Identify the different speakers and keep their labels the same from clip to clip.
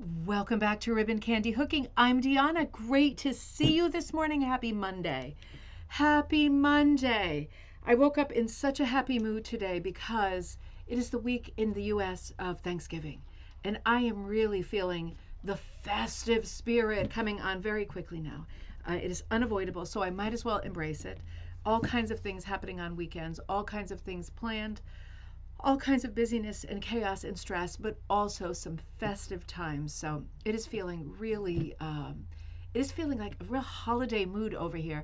Speaker 1: Welcome back to Ribbon Candy Hooking. I'm Deanna. Great to see you this morning. Happy Monday. Happy Monday. I woke up in such a happy mood today because it is the week in the U.S. of Thanksgiving. And I am really feeling the festive spirit coming on very quickly now. It is unavoidable, so I might as well embrace it. All kinds of things happening on weekends, all kinds of things planned, all kinds of busyness and chaos and stress, but also some festive times. So it is feeling really, it is feeling like a real holiday mood over here.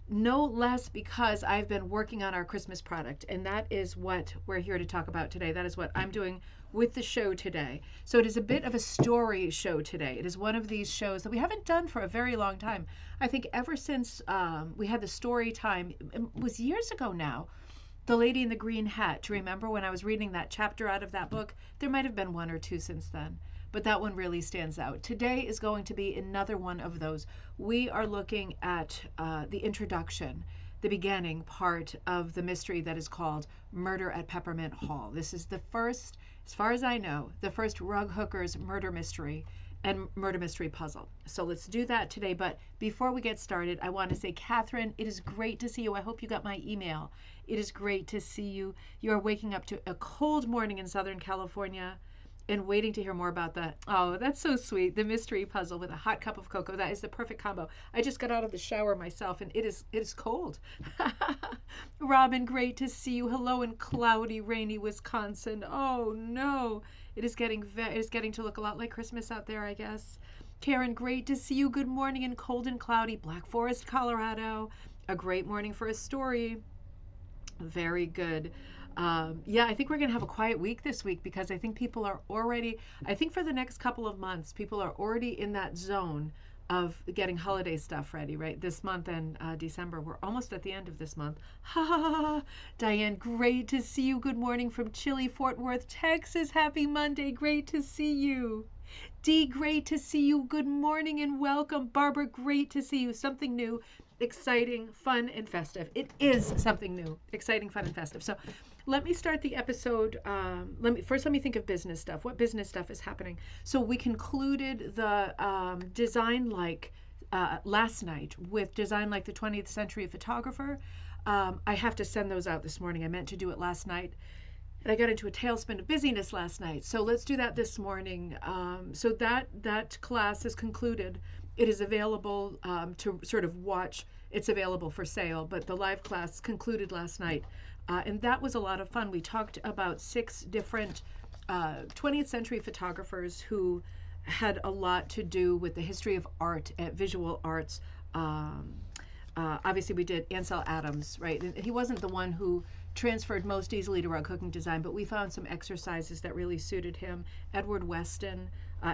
Speaker 1: No less because I've been working on our Christmas product, and that is what we're here to talk about today. That is what I'm doing with the show today. So it is a bit of a story show today. It is one of these shows that we haven't done for a very long time. I think ever since we had the story time, it was years ago now, the Lady in the Green Hat. Do you remember when I was reading that chapter out of that book? There might have been one or two since then, but that one really stands out. Today is going to be another one of those. We are looking at the introduction, the beginning part of the mystery that is called Murder at Peppermint Hall. This is the first, as far as I know, the first rug hookers murder mystery and murder mystery puzzle. So let's do that today. But before we get started, I want to say, Catherine, it is great to see you. I hope you got my email. It is great to see you. You are waking up to a cold morning in Southern California and waiting to hear more about that. Oh, that's so sweet. The mystery puzzle with a hot cup of cocoa. That is the perfect combo. I just got out of the shower myself and it is cold. Robin, great to see you. Hello in cloudy, rainy Wisconsin. Oh no. It is getting to look a lot like Christmas out there, I guess. Karen, great to see you. Good morning in cold and cloudy Black Forest, Colorado. A great morning for a story. Very good. Yeah, I think we're going to have a quiet week this week because I think people are already, I think for the next couple of months, people are already in that zone of getting holiday stuff ready, right? This month and December. We're almost at the end of this month. Ha ha ha. Diane, great to see you. Good morning from chilly Fort Worth, Texas. Happy Monday. Great to see you. Dee, great to see you. Good morning and welcome. Barbara, great to see you. Something new, exciting, fun, and festive. It is something new, exciting, fun, and festive. So let me start the episode. Let me think of business stuff. What business stuff is happening? So we concluded the design like last night with design like the 20th century photographer. I have to send those out this morning. I meant to do it last night. And I got into a tailspin of busyness last night. So let's do that this morning. So that class is concluded. It is available to sort of watch. It's available for sale, but the live class concluded last night. And that was a lot of fun. We talked about 6 different 20th century photographers who had a lot to do with the history of art, visual arts. Obviously, we did Ansel Adams, right? And he wasn't the one who transferred most easily to rug hooking design, but we found some exercises that really suited him. Edward Weston,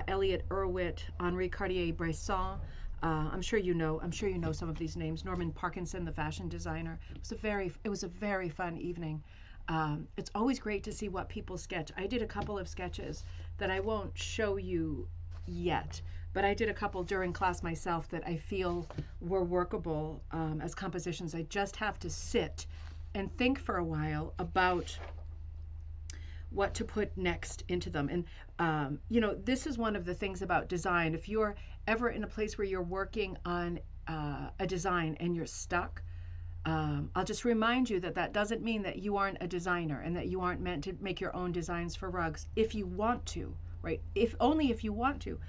Speaker 1: Elliot Erwitt, Henri Cartier-Bresson. I'm sure you know some of these names. Norman Parkinson, the fashion designer. It was a very fun evening. It's always great to see what people sketch. I did a couple of sketches that I won't show you yet, but I did a couple during class myself that I feel were workable as compositions. I just have to sit and think for a while about what to put next into them. And this is one of the things about design. If you're ever in a place where you're working on a design and you're stuck, I'll just remind you that that doesn't mean that you aren't a designer and that you aren't meant to make your own designs for rugs if you want to, right? Only if you want to.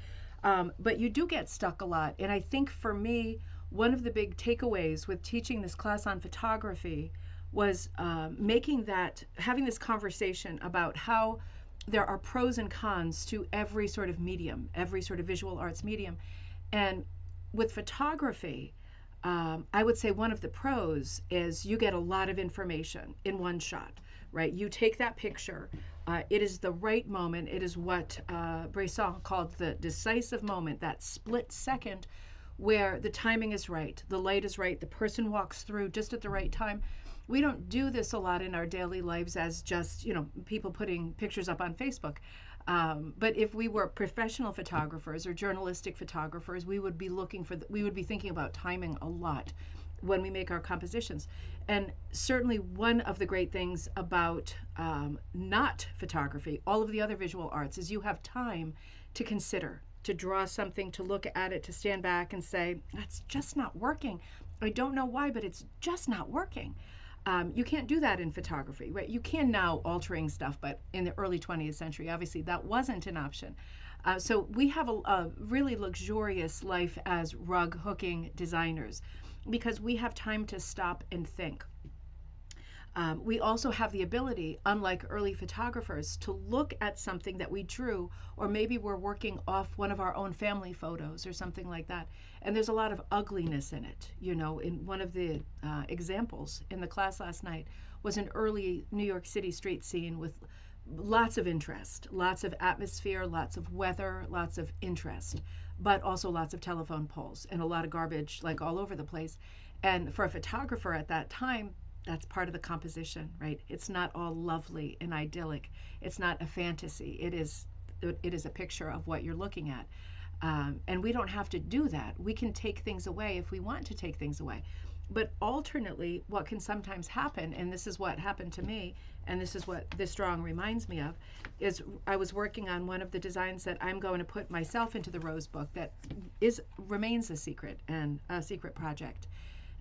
Speaker 1: But you do get stuck a lot. And I think for me, one of the big takeaways with teaching this class on photography was having this conversation about how there are pros and cons to every sort of medium, every sort of visual arts medium. And with photography, I would say one of the pros is you get a lot of information in one shot, right? You take that picture, it is the right moment. It is what Bresson called the decisive moment, that split second where the timing is right, the light is right, the person walks through just at the right time. We don't do this a lot in our daily lives as just, people putting pictures up on Facebook. But if we were professional photographers or journalistic photographers, we would be thinking about timing a lot when we make our compositions. And certainly one of the great things about not photography, all of the other visual arts, is you have time to consider, to draw something, to look at it, to stand back and say, that's just not working. I don't know why, but it's just not working. You can't do that in photography, right? You can now altering stuff, but in the early 20th century, obviously that wasn't an option. So we have a really luxurious life as rug hooking designers because we have time to stop and think. We also have the ability, unlike early photographers, to look at something that we drew, or maybe we're working off one of our own family photos or something like that. And there's a lot of ugliness in it. You know, in one of the examples in the class last night was an early New York City street scene with lots of interest, lots of atmosphere, lots of weather, lots of interest, but also lots of telephone poles and a lot of garbage like all over the place. And for a photographer at that time, that's part of the composition, right? It's not all lovely and idyllic. It's not a fantasy. It is a picture of what you're looking at. And we don't have to do that. We can take things away if we want to take things away. But alternately, what can sometimes happen, and this is what happened to me, and this is what this drawing reminds me of, is I was working on one of the designs that I'm going to put myself into the Rose book that remains a secret and a secret project.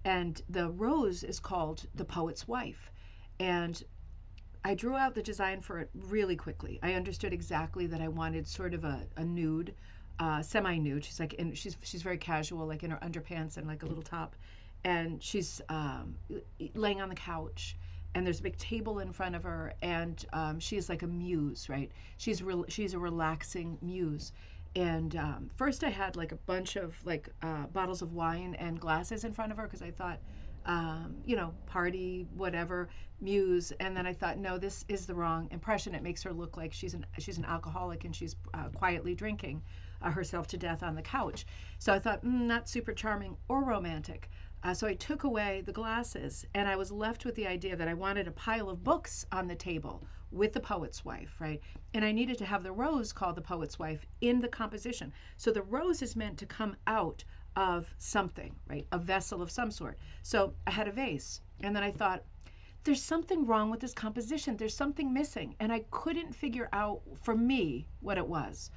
Speaker 1: And the rose is called the Poet's Wife. And I drew out the design for it really quickly. I understood exactly that I wanted sort of a nude, semi-nude. She's like, she's very casual, like in her underpants and like a little top, and she's laying on the couch. And there's a big table in front of her, and she's like a muse, right? She's a relaxing muse. And first I had like a bunch of like bottles of wine and glasses in front of her because I thought, party, whatever, muse. And then I thought, no, this is the wrong impression. It makes her look like she's an alcoholic and she's quietly drinking herself to death on the couch. So I thought, not super charming or romantic. So I took away the glasses and I was left with the idea that I wanted a pile of books on the table with the Poet's Wife, right? And I needed to have the rose called the Poet's Wife in the composition. So the rose is meant to come out of something, right? A vessel of some sort. So I had a vase, and then I thought, there's something wrong with this composition. There's something missing. And I couldn't figure out for me what it was.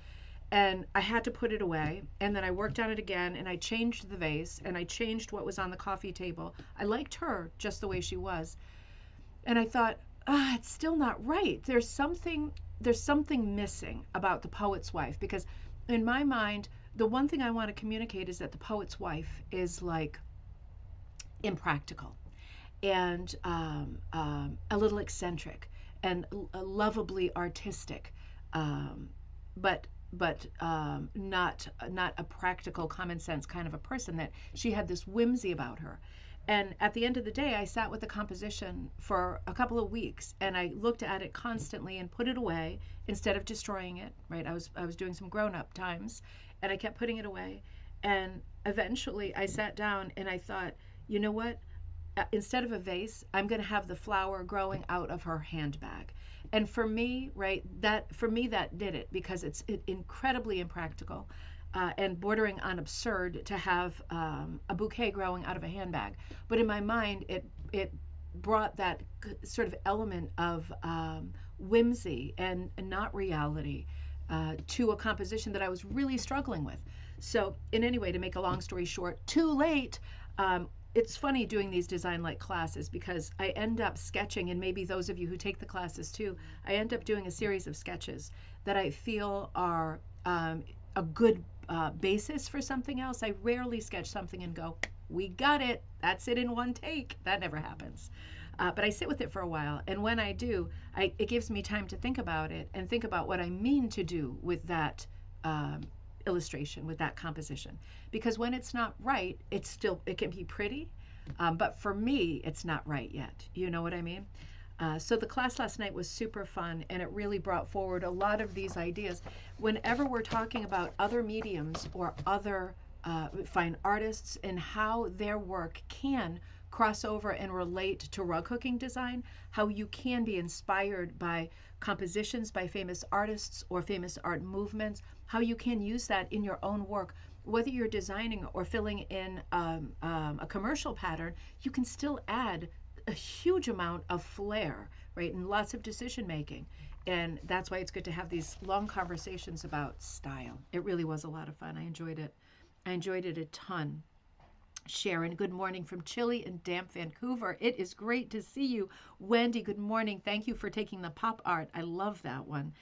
Speaker 1: And I had to put it away, and then I worked on it again, and I changed the vase, and I changed what was on the coffee table. I liked her just the way she was. And I thought, it's still not right. There's something missing about the Poet's Wife, because in my mind, the one thing I want to communicate is that the Poet's Wife is like impractical and a little eccentric and lovably artistic, but not a practical, common sense kind of a person. That she had this whimsy about her. And at the end of the day, I sat with the composition for a couple of weeks, and I looked at it constantly and put it away instead of destroying it. Right? I was doing some grown-up times, and I kept putting it away. And eventually, I sat down and I thought, you know what? Instead of a vase, I'm going to have the flower growing out of her handbag. And for me, right, that did it, because it's incredibly impractical. And bordering on absurd to have a bouquet growing out of a handbag. But in my mind, it brought that sort of element of whimsy and not reality to a composition that I was really struggling with. So in any way, to make a long story short, too late. It's funny doing these design-like classes because I end up sketching, and maybe those of you who take the classes too, I end up doing a series of sketches that I feel are a good basis for something else. I rarely sketch something and go, we got it, that's it in one take. That never happens. But I sit with it for a while, and when I do, it gives me time to think about it and think about what I mean to do with that illustration, with that composition. Because when it's not right, it can be pretty, but for me, it's not right yet. You know what I mean? So the class last night was super fun, and it really brought forward a lot of these ideas. Whenever we're talking about other mediums or other fine artists and how their work can cross over and relate to rug hooking design, how you can be inspired by compositions by famous artists or famous art movements, how you can use that in your own work. Whether you're designing or filling in a commercial pattern, you can still add a huge amount of flair, right, and lots of decision making. And that's why it's good to have these long conversations about style. It really was a lot of fun. I enjoyed it. I enjoyed it a ton. Sharon, good morning from chilly and damp Vancouver. It is great to see you. Wendy, good morning. Thank you for taking the pop art. I love that one.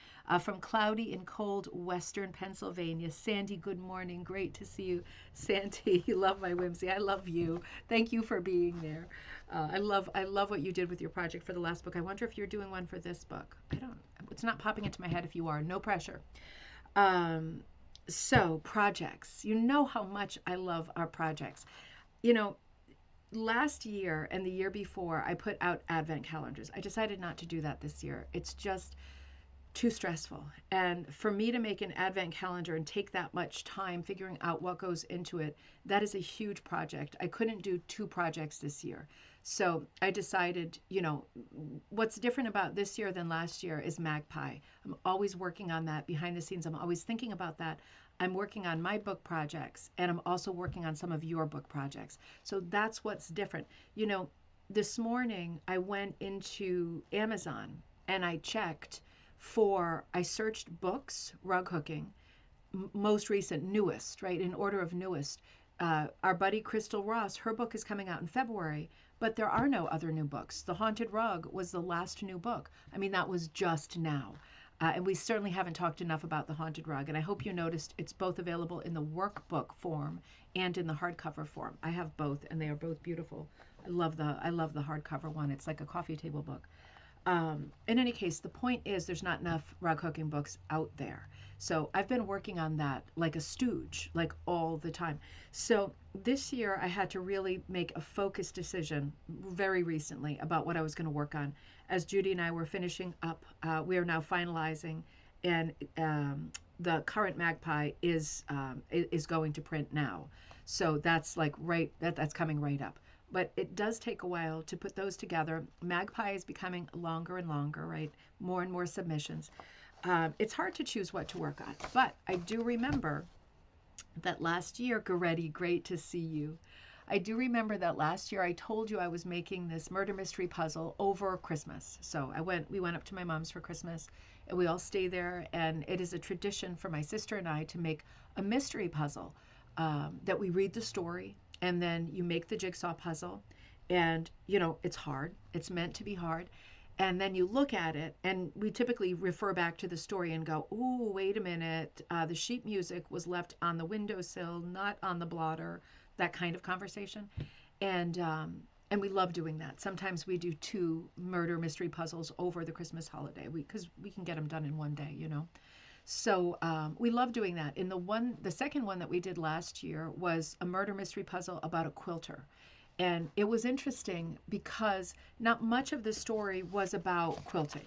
Speaker 1: From cloudy and cold western Pennsylvania. Sandy, good morning. Great to see you. Sandy, you love my whimsy. I love you. Thank you for being there. I love what you did with your project for the last book. I wonder if you're doing one for this book. I don't. It's not popping into my head. If you are, no pressure. Um, so projects. You know how much I love our projects. You know, last year and the year before, I put out advent calendars. I decided not to do that this year. It's just too stressful. And for me to make an advent calendar and take that much time figuring out what goes into it, that is a huge project. I couldn't do two projects this year. So I decided, what's different about this year than last year is Magpie. I'm always working on that behind the scenes. I'm always thinking about that. I'm working on my book projects and I'm also working on some of your book projects. So that's what's different. This morning I went into Amazon and I searched books, rug hooking, most recent, newest, right, in order of newest. Our buddy Crystal Ross, her book is coming out in February, but there are no other new books. The Haunted Rug was the last new book. I mean, that was just now. And we certainly haven't talked enough about the Haunted Rug. And I hope you noticed it's both available in the workbook form and in the hardcover form. I have both, and they are both beautiful. I love the hardcover one. It's like a coffee table book. In any case, the point is there's not enough rug hooking books out there. So I've been working on that like a stooge, like all the time. So this year I had to really make a focused decision very recently about what I was going to work on. As Judy and I were finishing up, we are now finalizing, and the current Magpie is going to print now. So that's like that's coming right up, but it does take a while to put those together. Magpie is becoming longer and longer, right? More and more submissions. It's hard to choose what to work on, but I do remember that last year, Goretti, great to see you. I do remember that last year I told you I was making this murder mystery puzzle over Christmas. So we went up to my mom's for Christmas and we all stay there. And it is a tradition for my sister and I to make a mystery puzzle, that we read the story and then you make the jigsaw puzzle. And, it's hard. It's meant to be hard. And then you look at it, and we typically refer back to the story and go, "Ooh, wait a minute. The sheet music was left on the windowsill, not on the blotter." That kind of conversation, and we love doing that. Sometimes we do two murder mystery puzzles over the Christmas holiday because we can get them done in one day. So we love doing that. The second one that we did last year was a murder mystery puzzle about a quilter. And it was interesting because not much of the story was about quilting.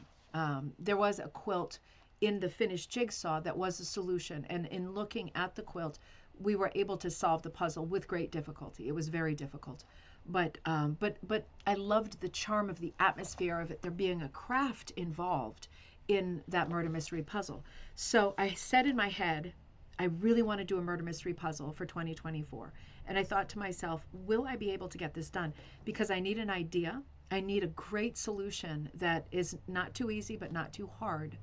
Speaker 1: There was a quilt in the finished jigsaw that was a solution. And in looking at the quilt, we were able to solve the puzzle with great difficulty. It was very difficult. But I loved the charm of the atmosphere of it, there being a craft involved in that murder mystery puzzle. So I said in my head, I really want to do a murder mystery puzzle for 2024. And I thought to myself, will I be able to get this done? Because I need an idea. I need a great solution that is not too easy, but not too hard.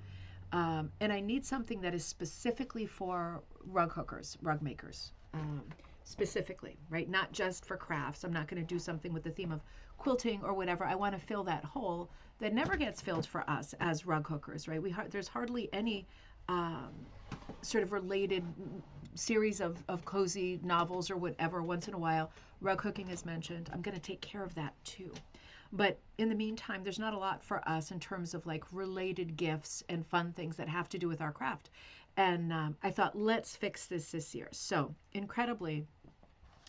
Speaker 1: And I need something that is specifically for rug hookers, rug makers, specifically, right? Not just for crafts. I'm not going to do something with the theme of quilting or whatever. I want to fill that hole that never gets filled for us as rug hookers, right? There's hardly any sort of related series of cozy novels or whatever. Once in a while, rug hooking is mentioned. I'm going to take care of that too. But in the meantime, there's not a lot for us in terms of like related gifts and fun things that have to do with our craft. And I thought, let's fix this year. So incredibly,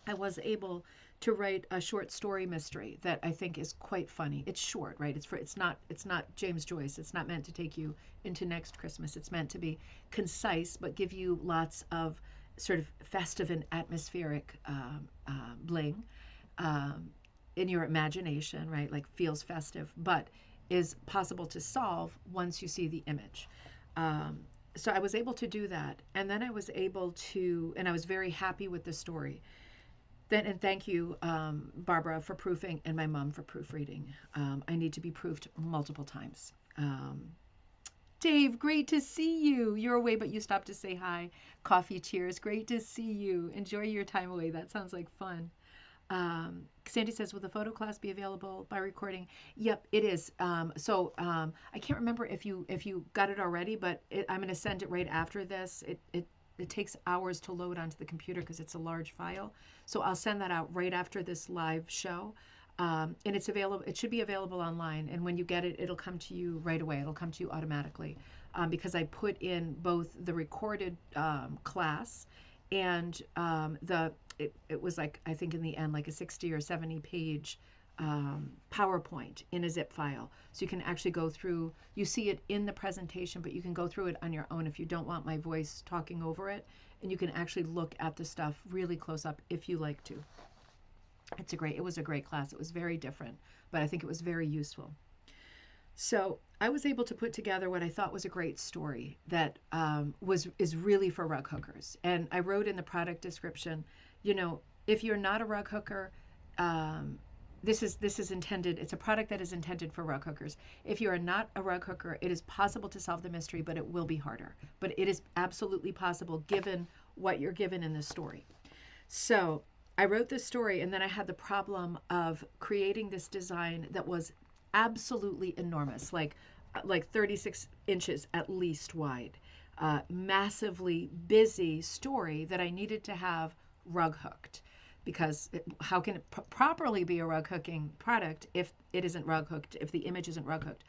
Speaker 1: I was able to write a short story mystery that I think is quite funny. It's short, right? It's not James Joyce. It's not meant to take you into next Christmas. It's meant to be concise, but give you lots of sort of festive and atmospheric bling in your imagination, right? Like feels festive, but is possible to solve once you see the image. So I was able to do that, and then I was very happy with the story. And thank you, Barbara, for proofing, and my mom for proofreading. I need to be proofed multiple times. Dave, great to see you. You're away, but you stopped to say hi. Coffee cheers. Great to see you. Enjoy your time away. That sounds like fun. Sandy says, will the photo class be available by recording? Yep, it is. I can't remember if you got it already, but I'm going to send it right after this. It takes hours to load onto the computer because it's a large file. So I'll send that out right after this live show. And it's available. It should be available online. And when you get it, it'll come to you right away. It'll come to you automatically because I put in both the recorded class and it was like, I think in the end, like a 60 or 70 page PowerPoint in a zip file. So you can actually go through, you see it in the presentation, but you can go through it on your own if you don't want my voice talking over it. And you can actually look at the stuff really close up if you like to. It was a great class. It was very different, but I think it was very useful. So I was able to put together what I thought was a great story that is really for rug hookers. And I wrote in the product description, if you're not a rug hooker, this is intended. It's a product that is intended for rug hookers. If you are not a rug hooker, it is possible to solve the mystery, but it will be harder. But it is absolutely possible given what you're given in this story. So I wrote this story, and then I had the problem of creating this design that was absolutely enormous, like 36 inches at least wide, massively busy story that I needed to have rug hooked, because how can it properly be a rug hooking product if it isn't rug hooked, if the image isn't rug hooked?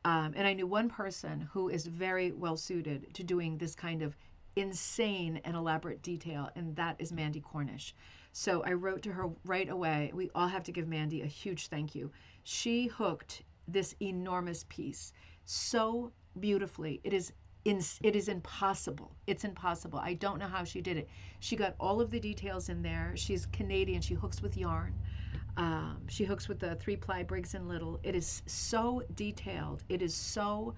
Speaker 1: And I knew one person who is very well suited to doing this kind of insane and elaborate detail, and that is Mandy Cornish. So I wrote to her right away. We all have to give Mandy a huge thank you. She hooked this enormous piece so beautifully. It is impossible. It's impossible. I don't know how she did it. She got all of the details in there. She's Canadian. She hooks with yarn. She hooks with the 3-ply Briggs & Little. It is so detailed. It is so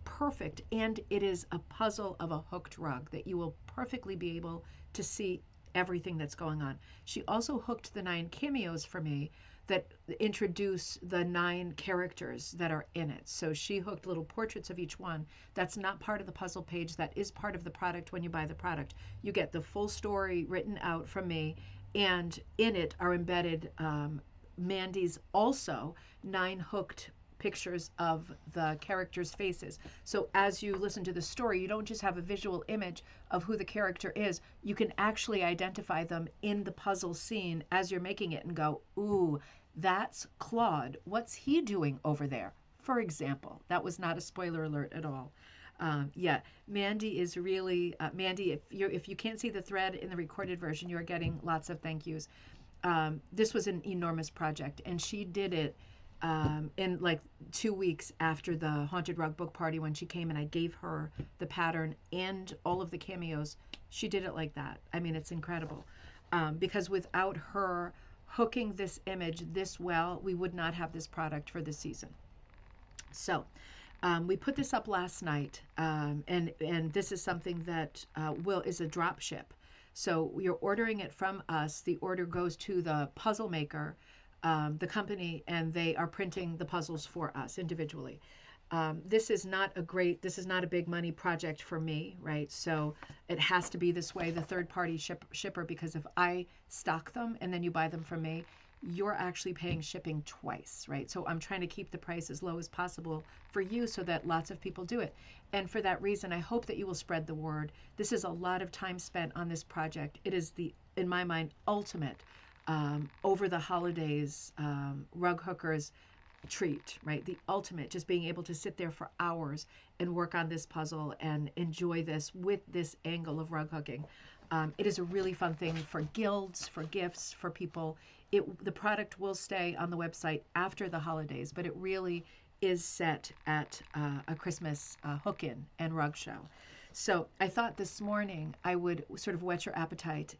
Speaker 1: perfect. And it is a puzzle of a hooked rug that you will perfectly be able to see everything that's going on. She also hooked the 9 cameos for me that introduce the 9 characters that are in it. So she hooked little portraits of each one. That's not part of the puzzle page. That is part of the product. When you buy the product, you get the full story written out from me, and in it are embedded Mandy's also 9 hooked pictures of the characters' faces. So as you listen to the story, you don't just have a visual image of who the character is. You can actually identify them in the puzzle scene as you're making it and go, ooh, that's Claude. What's he doing over there? For example, that was not a spoiler alert at all. Mandy is really, Mandy, if you can't see the thread in the recorded version, you're getting lots of thank yous. This was an enormous project, and she did it in like 2 weeks after the Haunted Rug Book Party, when she came and I gave her the pattern and all of the cameos. She did it like that. I mean, it's incredible. Because without her hooking this image this well, we would not have this product for this season. So we put this up last night, and this is something that is a drop ship. So you're ordering it from us. The order goes to the puzzle maker, the company, and they are printing the puzzles for us individually. This is not a big money project for me, right? So it has to be this way, the third-party shipper, because if I stock them and then you buy them from me, you're actually paying shipping twice, right? So I'm trying to keep the price as low as possible for you so that lots of people do it. And for that reason, I hope that you will spread the word. This is a lot of time spent on this project. It is in my mind, ultimate over the holidays rug hookers treat, right? The ultimate, just being able to sit there for hours and work on this puzzle and enjoy this with this angle of rug hooking. It is a really fun thing for guilds, for gifts, for people. The product will stay on the website after the holidays, but it really is set at a Christmas hook-in and rug show. So I thought this morning I would sort of whet your appetite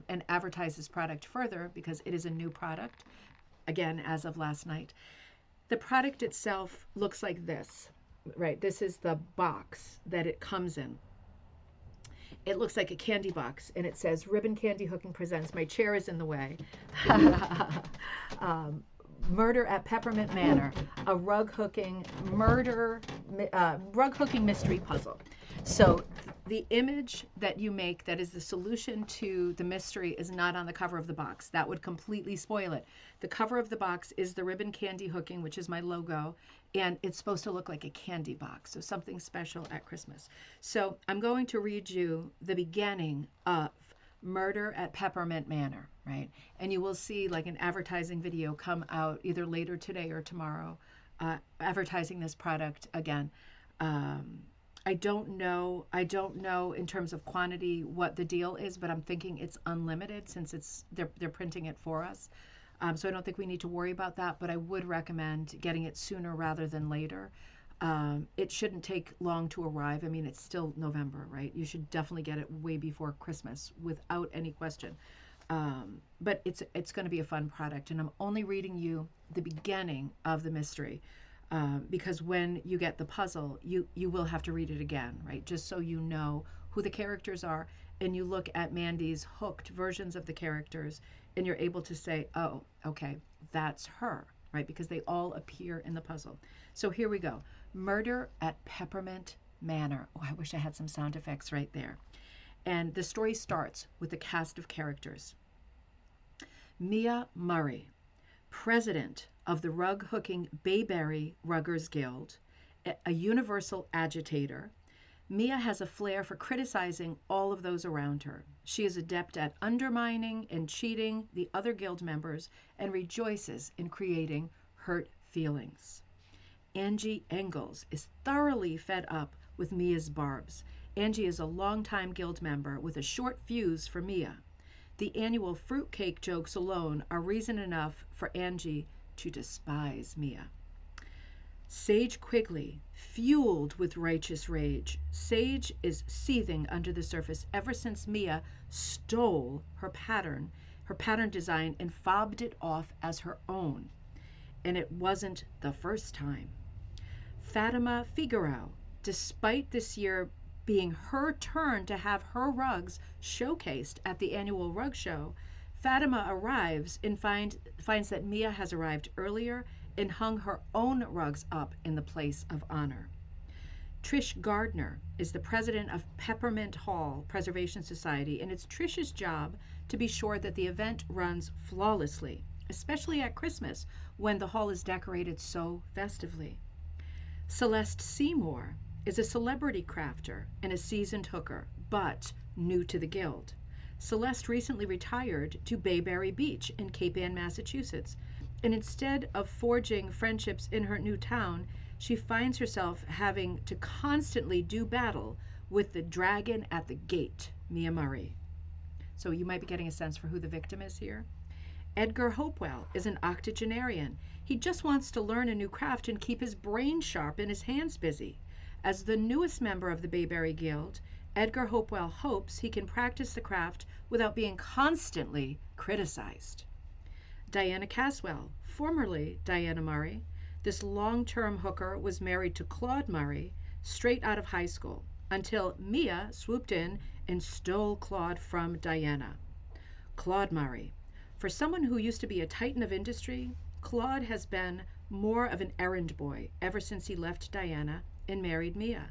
Speaker 1: and advertise this product further, because it is a new product, again, as of last night. The product itself looks like this, right? This is the box that it comes in. It looks like a candy box, and it says Ribbon Candy Hooking presents. My chair is in the way. Murder at Peppermint Manor, a rug hooking mystery puzzle. So the image that you make that is the solution to the mystery is not on the cover of the box. That would completely spoil it. The cover of the box is the ribbon candy hooking, which is my logo, and it's supposed to look like a candy box, so something special at Christmas. So I'm going to read you the beginning of Murder at Peppermint Manor, right? And you will see like an advertising video come out either later today or tomorrow, advertising this product again. I don't know in terms of quantity what the deal is, but I'm thinking it's unlimited since they're printing it for us. So I don't think we need to worry about that, but I would recommend getting it sooner rather than later. It shouldn't take long to arrive. I mean, it's still November, right? You should definitely get it way before Christmas without any question. But it's going to be a fun product, and I'm only reading you the beginning of the mystery because when you get the puzzle, you will have to read it again, right? Just so you know who the characters are, and you look at Mandy's hooked versions of the characters, and you're able to say, oh, okay, that's her, right? Because they all appear in the puzzle. So here we go. Murder at Peppermint Manor. Oh, I wish I had some sound effects right there. And the story starts with a cast of characters. Mia Murray, president of the rug hooking Bayberry Ruggers Guild, a universal agitator. Mia has a flair for criticizing all of those around her. She is adept at undermining and cheating the other guild members and rejoices in creating hurt feelings. Angie Engels is thoroughly fed up with Mia's barbs. Angie is a longtime guild member with a short fuse for Mia. The annual fruitcake jokes alone are reason enough for Angie to despise Mia. Sage Quigley, fueled with righteous rage. Sage is seething under the surface ever since Mia stole her pattern design, and fobbed it off as her own. And it wasn't the first time. Fatima Figueroa, despite this year being her turn to have her rugs showcased at the annual rug show, Fatima arrives and finds that Mia has arrived earlier and hung her own rugs up in the place of honor. Trish Gardner is the president of Peppermint Hall Preservation Society, and it's Trish's job to be sure that the event runs flawlessly, especially at Christmas when the hall is decorated so festively. Celeste Seymour is a celebrity crafter and a seasoned hooker, but new to the guild. Celeste recently retired to Bayberry Beach in Cape Ann, Massachusetts, and instead of forging friendships in her new town, she finds herself having to constantly do battle with the dragon at the gate, Mia Murray. So you might be getting a sense for who the victim is here. Edgar Hopewell is an octogenarian. He just wants to learn a new craft and keep his brain sharp and his hands busy. As the newest member of the Bayberry Guild, Edgar Hopewell hopes he can practice the craft without being constantly criticized. Diana Caswell, formerly Diana Murray, this long-term hooker was married to Claude Murray straight out of high school until Mia swooped in and stole Claude from Diana. Claude Murray. For someone who used to be a titan of industry, Claude has been more of an errand boy ever since he left Diana and married Mia.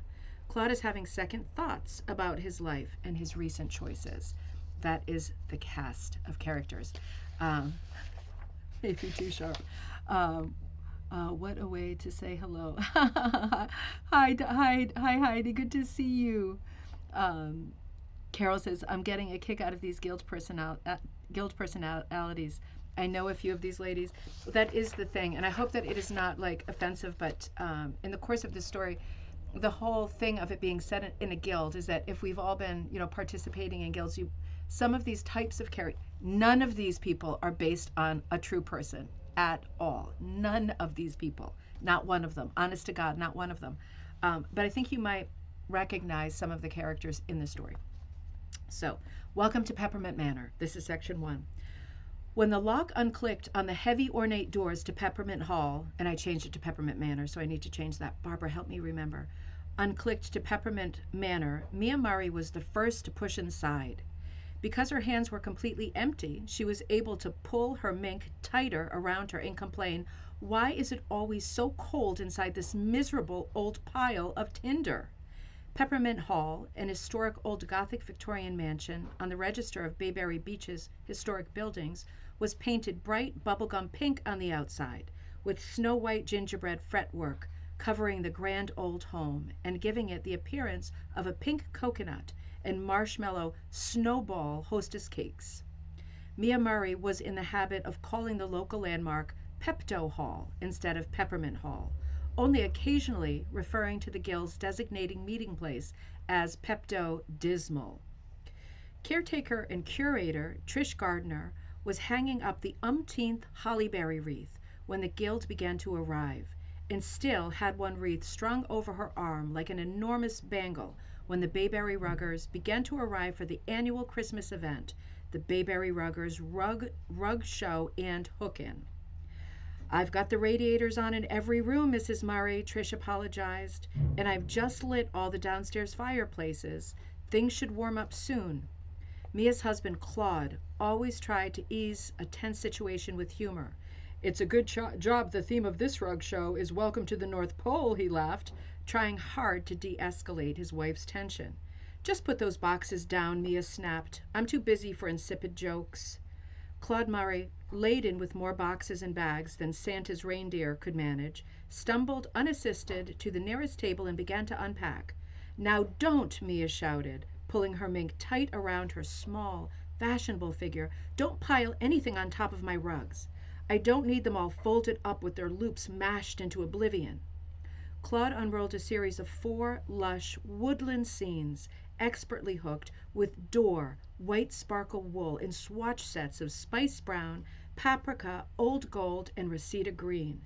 Speaker 1: Claude is having second thoughts about his life and his recent choices. That is the cast of characters. Maybe too sharp. What a way to say hello. Hi, Heidi. Good to see you. Carol says, I'm getting a kick out of these guild personalities. I know a few of these ladies. That is the thing, and I hope that it is not like offensive, but in the course of this story, the whole thing of it being set in a guild is that if we've all been, participating in guilds, some of these types of characters, none of these people are based on a true person at all. None of these people, not one of them. Honest to God, not one of them. But I think you might recognize some of the characters in the story. So, welcome to Peppermint Manor. This is section 1. When the lock unclicked on the heavy ornate doors to Peppermint Hall, and I changed it to Peppermint Manor, so I need to change that. Barbara, help me remember. Unclicked to Peppermint Manor, Mia Murray was the first to push inside. Because her hands were completely empty, she was able to pull her mink tighter around her and complain, "Why is it always so cold inside this miserable old pile of tinder?" Peppermint Hall, an historic old Gothic Victorian mansion on the register of Bayberry Beach's historic buildings, was painted bright bubblegum pink on the outside, with snow white gingerbread fretwork covering the grand old home and giving it the appearance of a pink coconut and marshmallow snowball hostess cakes. Mia Murray was in the habit of calling the local landmark Pepto Hall instead of Peppermint Hall, only occasionally referring to the guild's designating meeting place as Pepto Dismal. Caretaker and curator Trish Gardner was hanging up the umpteenth hollyberry wreath when the guild began to arrive, and still had one wreath strung over her arm like an enormous bangle when the Bayberry Ruggers began to arrive for the annual Christmas event, the Bayberry Ruggers Rug Show and Hook-In. "I've got the radiators on in every room, Mrs. Murray," Trish apologized, "and I've just lit all the downstairs fireplaces. Things should warm up soon." Mia's husband, Claude, always tried to ease a tense situation with humor. "It's a good job the theme of this rug show is Welcome to the North Pole," he laughed, trying hard to de-escalate his wife's tension. "Just put those boxes down," Mia snapped. "I'm too busy for insipid jokes." Claude Murray, laden with more boxes and bags than Santa's reindeer could manage, stumbled unassisted to the nearest table and began to unpack. "Now don't," Mia shouted, pulling her mink tight around her small, fashionable figure. "Don't pile anything on top of my rugs. I don't need them all folded up with their loops mashed into oblivion." Claude unrolled a series of 4 lush woodland scenes, expertly hooked with door, white sparkle wool in swatch sets of spice brown, paprika, old gold, and reseda green.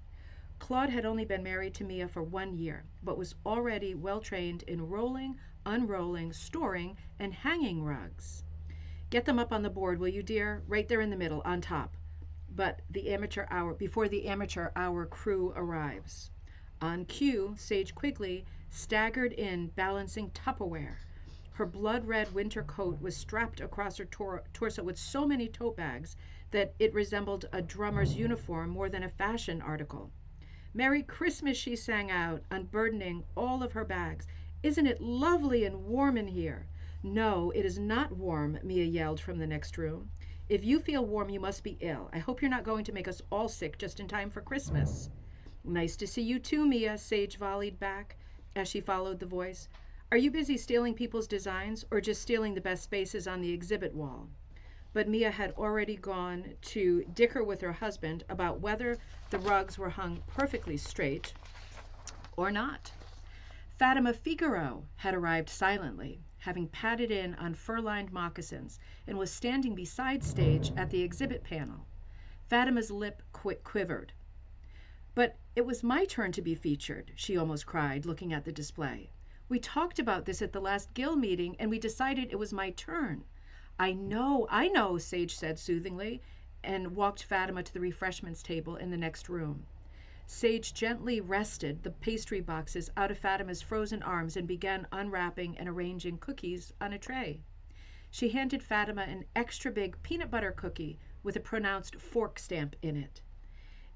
Speaker 1: Claude had only been married to Mia for 1 year, but was already well trained in rolling, unrolling, storing, and hanging rugs. "Get them up on the board, will you, dear? Right there in the middle, on top. But before the amateur hour crew arrives." On cue, Sage Quigley staggered in, balancing Tupperware. Her blood-red winter coat was strapped across her torso with so many tote bags that it resembled a drummer's uniform more than a fashion article. "Merry Christmas," she sang out, unburdening all of her bags. "Isn't it lovely and warm in here?" "No, it is not warm," Mia yelled from the next room. "If you feel warm, you must be ill. I hope you're not going to make us all sick just in time for Christmas." "Nice to see you too, Mia," Sage volleyed back as she followed the voice. "Are you busy stealing people's designs or just stealing the best spaces on the exhibit wall?" But Mia had already gone to dicker with her husband about whether the rugs were hung perfectly straight or not. Fatima Figaro had arrived silently, having padded in on fur-lined moccasins, and was standing beside Sage at the exhibit panel. Fatima's lip quivered. "But it was my turn to be featured," she almost cried, looking at the display. "We talked about this at the last guild meeting, and we decided it was my turn." I know," Sage said soothingly, and walked Fatima to the refreshments table in the next room. Sage gently wrested the pastry boxes out of Fatima's frozen arms and began unwrapping and arranging cookies on a tray. She handed Fatima an extra big peanut butter cookie with a pronounced fork stamp in it.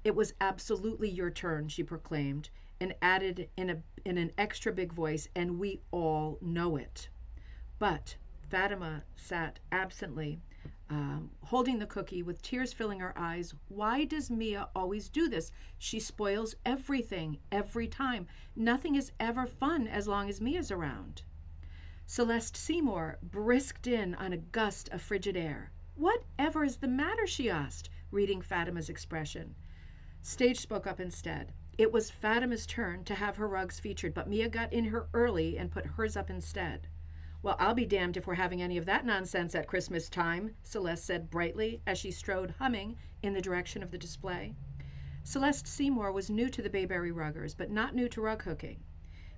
Speaker 1: "It was absolutely your turn," she proclaimed, and added in an extra big voice, "and we all know it." But Fatima sat absently, holding the cookie with tears filling her eyes. "Why does Mia always do this? She spoils everything, every time. Nothing is ever fun as long as Mia's around." Celeste Seymour brisked in on a gust of frigid air. "Whatever is the matter?" she asked, reading Fatima's expression. Sage spoke up instead. "It was Fatima's turn to have her rugs featured, but Mia got in here early and put hers up instead." "Well, I'll be damned if we're having any of that nonsense at Christmas time," Celeste said brightly as she strode humming in the direction of the display. Celeste Seymour was new to the Bayberry Ruggers, but not new to rug hooking.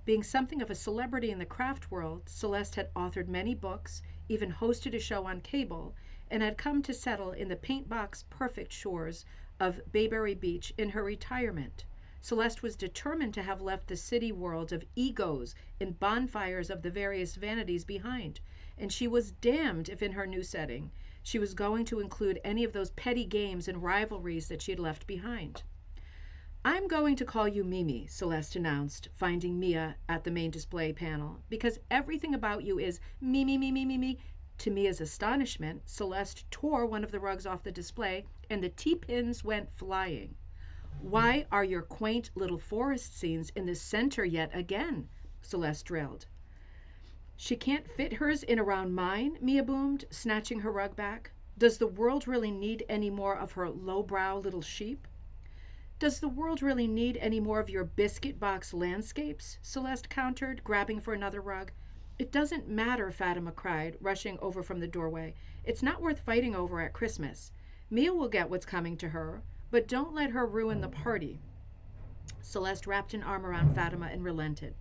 Speaker 1: Being something of a celebrity in the craft world, Celeste had authored many books, even hosted a show on cable, and had come to settle in the paint box perfect shores of Bayberry Beach in her retirement. Celeste was determined to have left the city world of egos and bonfires of the various vanities behind, and she was damned if in her new setting she was going to include any of those petty games and rivalries that she had left behind. I'm going to call you Mimi, Celeste announced, finding Mia at the main display panel, because everything about you is Mimi, Mimi, Mimi. To Mia's astonishment, Celeste tore one of the rugs off the display, and the T-pins went flying. Why are your quaint little forest scenes in the center yet again? Celeste drilled. She can't fit hers in around mine, Mia boomed, snatching her rug back. Does the world really need any more of her lowbrow little sheep? Does the world really need any more of your biscuit box landscapes? Celeste countered, grabbing for another rug. It doesn't matter, Fatima cried, rushing over from the doorway. It's not worth fighting over at Christmas. Mia will get what's coming to her, but don't let her ruin the party. Celeste wrapped an arm around Fatima and relented.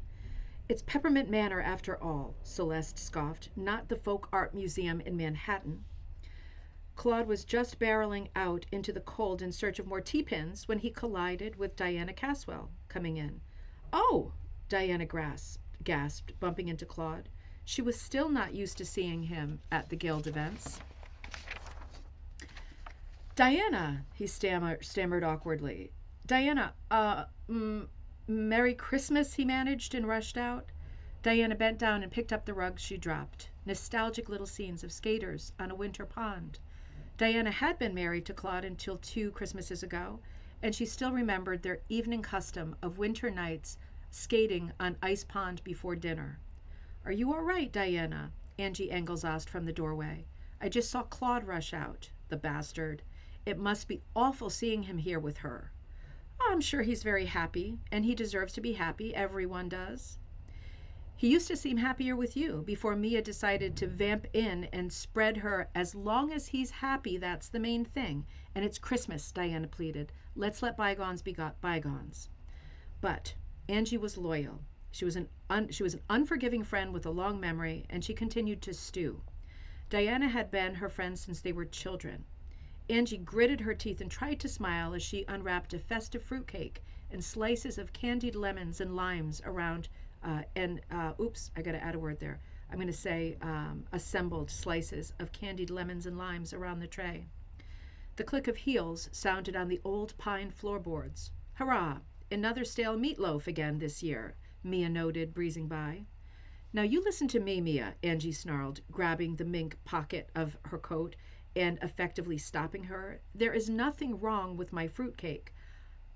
Speaker 1: It's Peppermint Manor after all, Celeste scoffed, not the Folk Art Museum in Manhattan. Claude was just barreling out into the cold in search of more T-pins when he collided with Diana Caswell, coming in. Oh, Diana gasped, bumping into Claude. She was still not used to seeing him at the Guild events. Diana, he stammered awkwardly. Diana, Merry Christmas, he managed and rushed out. Diana bent down and picked up the rug she dropped. Nostalgic little scenes of skaters on a winter pond. Diana had been married to Claude until 2 Christmases ago, and she still remembered their evening custom of winter nights skating on Ice Pond before dinner. Are you all right, Diana? Angie Engels asked from the doorway. I just saw Claude rush out, the bastard. It must be awful seeing him here with her. I'm sure he's very happy, and he deserves to be happy. Everyone does. He used to seem happier with you before Mia decided to vamp in and spread her as long as he's happy, that's the main thing. And it's Christmas, Diana pleaded. Let's let bygones be bygones. But Angie was loyal. She was an unforgiving friend with a long memory, and she continued to stew. Diana had been her friend since they were children. Angie gritted her teeth and tried to smile as she unwrapped a festive fruitcake and slices of candied lemons and limes around, oops, I got to add a word there. I'm going to say assembled slices of candied lemons and limes around the tray. The click of heels sounded on the old pine floorboards. Hurrah, another stale meatloaf again this year, Mia noted, breezing by. Now you listen to me, Mia, Angie snarled, grabbing the mink pocket of her coat and effectively stopping her. There is nothing wrong with my fruitcake.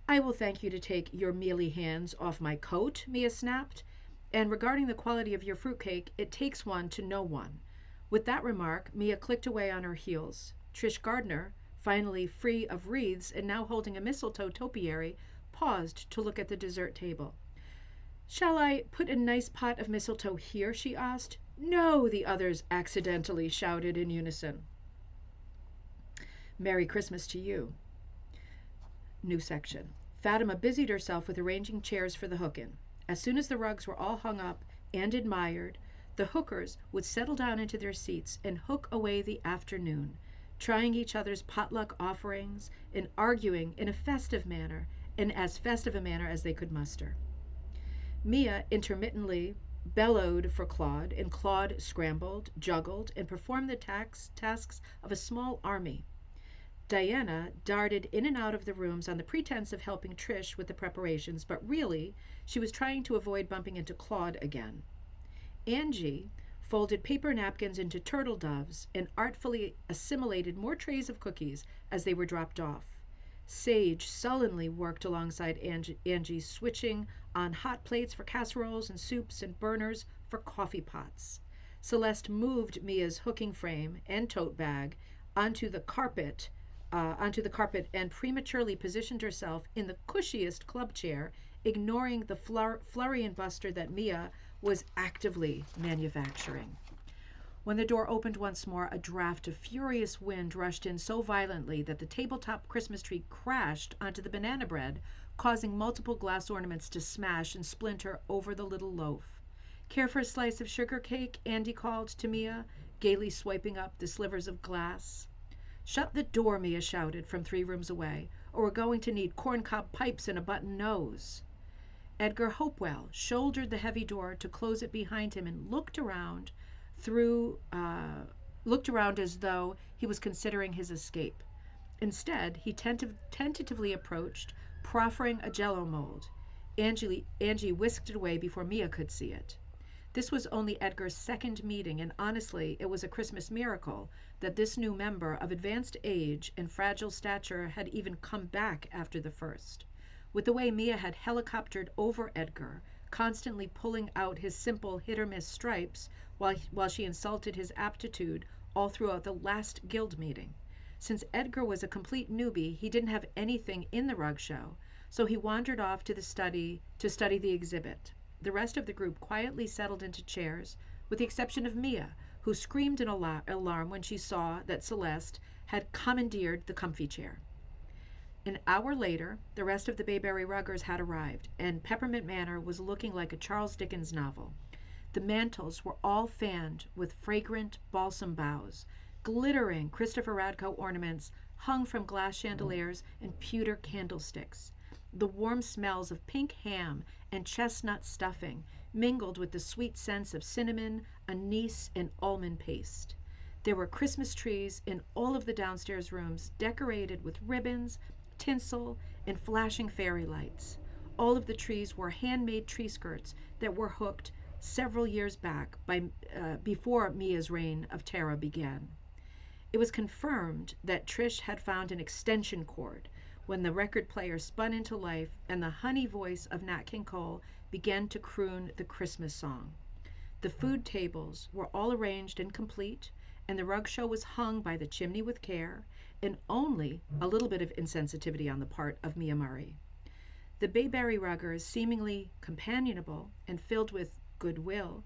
Speaker 1: I will thank you to take your mealy hands off my coat, Mia snapped. And regarding the quality of your fruitcake, it takes one to know one. With that remark, Mia clicked away on her heels. Trish Gardner, finally free of wreaths and now holding a mistletoe topiary, paused to look at the dessert table. Shall I put a nice pot of mistletoe here? She asked. No, the others accidentally shouted in unison. Merry Christmas to you. New section. Fatima busied herself with arranging chairs for the hook-in. As soon as the rugs were all hung up and admired, the hookers would settle down into their seats and hook away the afternoon, trying each other's potluck offerings and arguing in a festive manner, in as festive a manner as they could muster. Mia intermittently bellowed for Claude, and Claude scrambled, juggled, and performed the tasks of a small army. Diana darted in and out of the rooms on the pretense of helping Trish with the preparations, but really, she was trying to avoid bumping into Claude again. Angie folded paper napkins into turtle doves and artfully assimilated more trays of cookies as they were dropped off. Sage sullenly worked alongside Angie, switching on hot plates for casseroles and soups and burners for coffee pots. Celeste moved Mia's hooking frame and tote bag onto the carpet and prematurely positioned herself in the cushiest club chair, ignoring the flurry and buster that Mia was actively manufacturing. When the door opened once more, a draft of furious wind rushed in so violently that the tabletop Christmas tree crashed onto the banana bread, causing multiple glass ornaments to smash and splinter over the little loaf. Care for a slice of sugar cake? Andy called to Mia, gaily swiping up the slivers of glass. Shut the door, Mia shouted from 3 rooms away, or we're going to need corncob pipes and a button nose. Edgar Hopewell shouldered the heavy door to close it behind him and looked around through, looked around as though he was considering his escape. Instead, he tentatively approached, proffering a jello mold. Angie whisked it away before Mia could see it. This was only Edgar's second meeting, and honestly, it was a Christmas miracle that this new member of advanced age and fragile stature had even come back after the first. With the way Mia had helicoptered over Edgar, constantly pulling out his simple hit-or-miss stripes while she insulted his aptitude all throughout the last guild meeting. Since Edgar was a complete newbie, he didn't have anything in the rug show, so he wandered off to study the exhibit. The rest of the group quietly settled into chairs, with the exception of Mia, who screamed in alarm when she saw that Celeste had commandeered the comfy chair. An hour later, the rest of the Bayberry Ruggers had arrived, and Peppermint Manor was looking like a Charles Dickens novel. The mantels were all fanned with fragrant balsam boughs. Glittering Christopher Radko ornaments hung from glass chandeliers and pewter candlesticks. The warm smells of pink ham and chestnut stuffing mingled with the sweet scents of cinnamon, anise, and almond paste. There were Christmas trees in all of the downstairs rooms, decorated with ribbons, tinsel, and flashing fairy lights. All of the trees were handmade tree skirts that were hooked several years back before Mia's reign of terror began. It was confirmed that Trish had found an extension cord when the record player spun into life and the honey voice of Nat King Cole began to croon the Christmas song. The food tables were all arranged and complete, and the rug show was hung by the chimney with care, and only a little bit of insensitivity on the part of Mia Murray. The Bayberry Ruggers, seemingly companionable and filled with goodwill,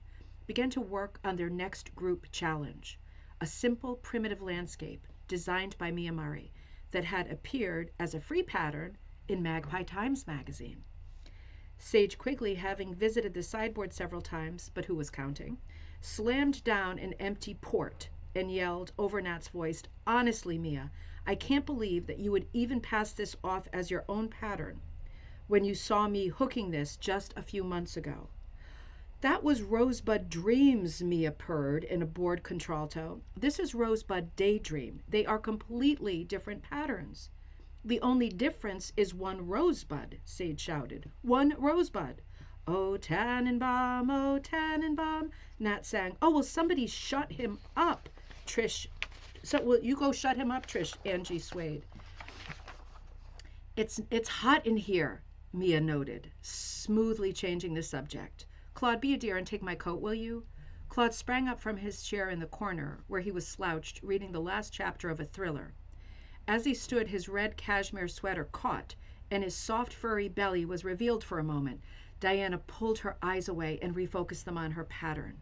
Speaker 1: began to work on their next group challenge, a simple primitive landscape designed by Mia Murray that had appeared as a free pattern in Magpie Times magazine. Sage Quigley, having visited the sideboard several times, but who was counting, slammed down an empty port and yelled over Nat's voice, "Honestly, Mia, I can't believe that you would even pass this off as your own pattern when you saw me hooking this just a few months ago." "That was Rosebud Dreams," Mia purred in a bored contralto. "This is Rosebud Daydream. They are completely different patterns." "The only difference is one rosebud," Sage shouted. "One rosebud." "Oh, Tannenbaum, oh, Tannenbaum," Nat sang. "Oh, will somebody shut him up?" Will you go shut him up, Trish? Angie swayed. It's hot in here," Mia noted, smoothly changing the subject. "Claude, be a dear and take my coat, will you?" Claude sprang up from his chair in the corner, where he was slouched, reading the last chapter of a thriller. As he stood, his red cashmere sweater caught, and his soft, furry belly was revealed for a moment. Diana pulled her eyes away and refocused them on her pattern.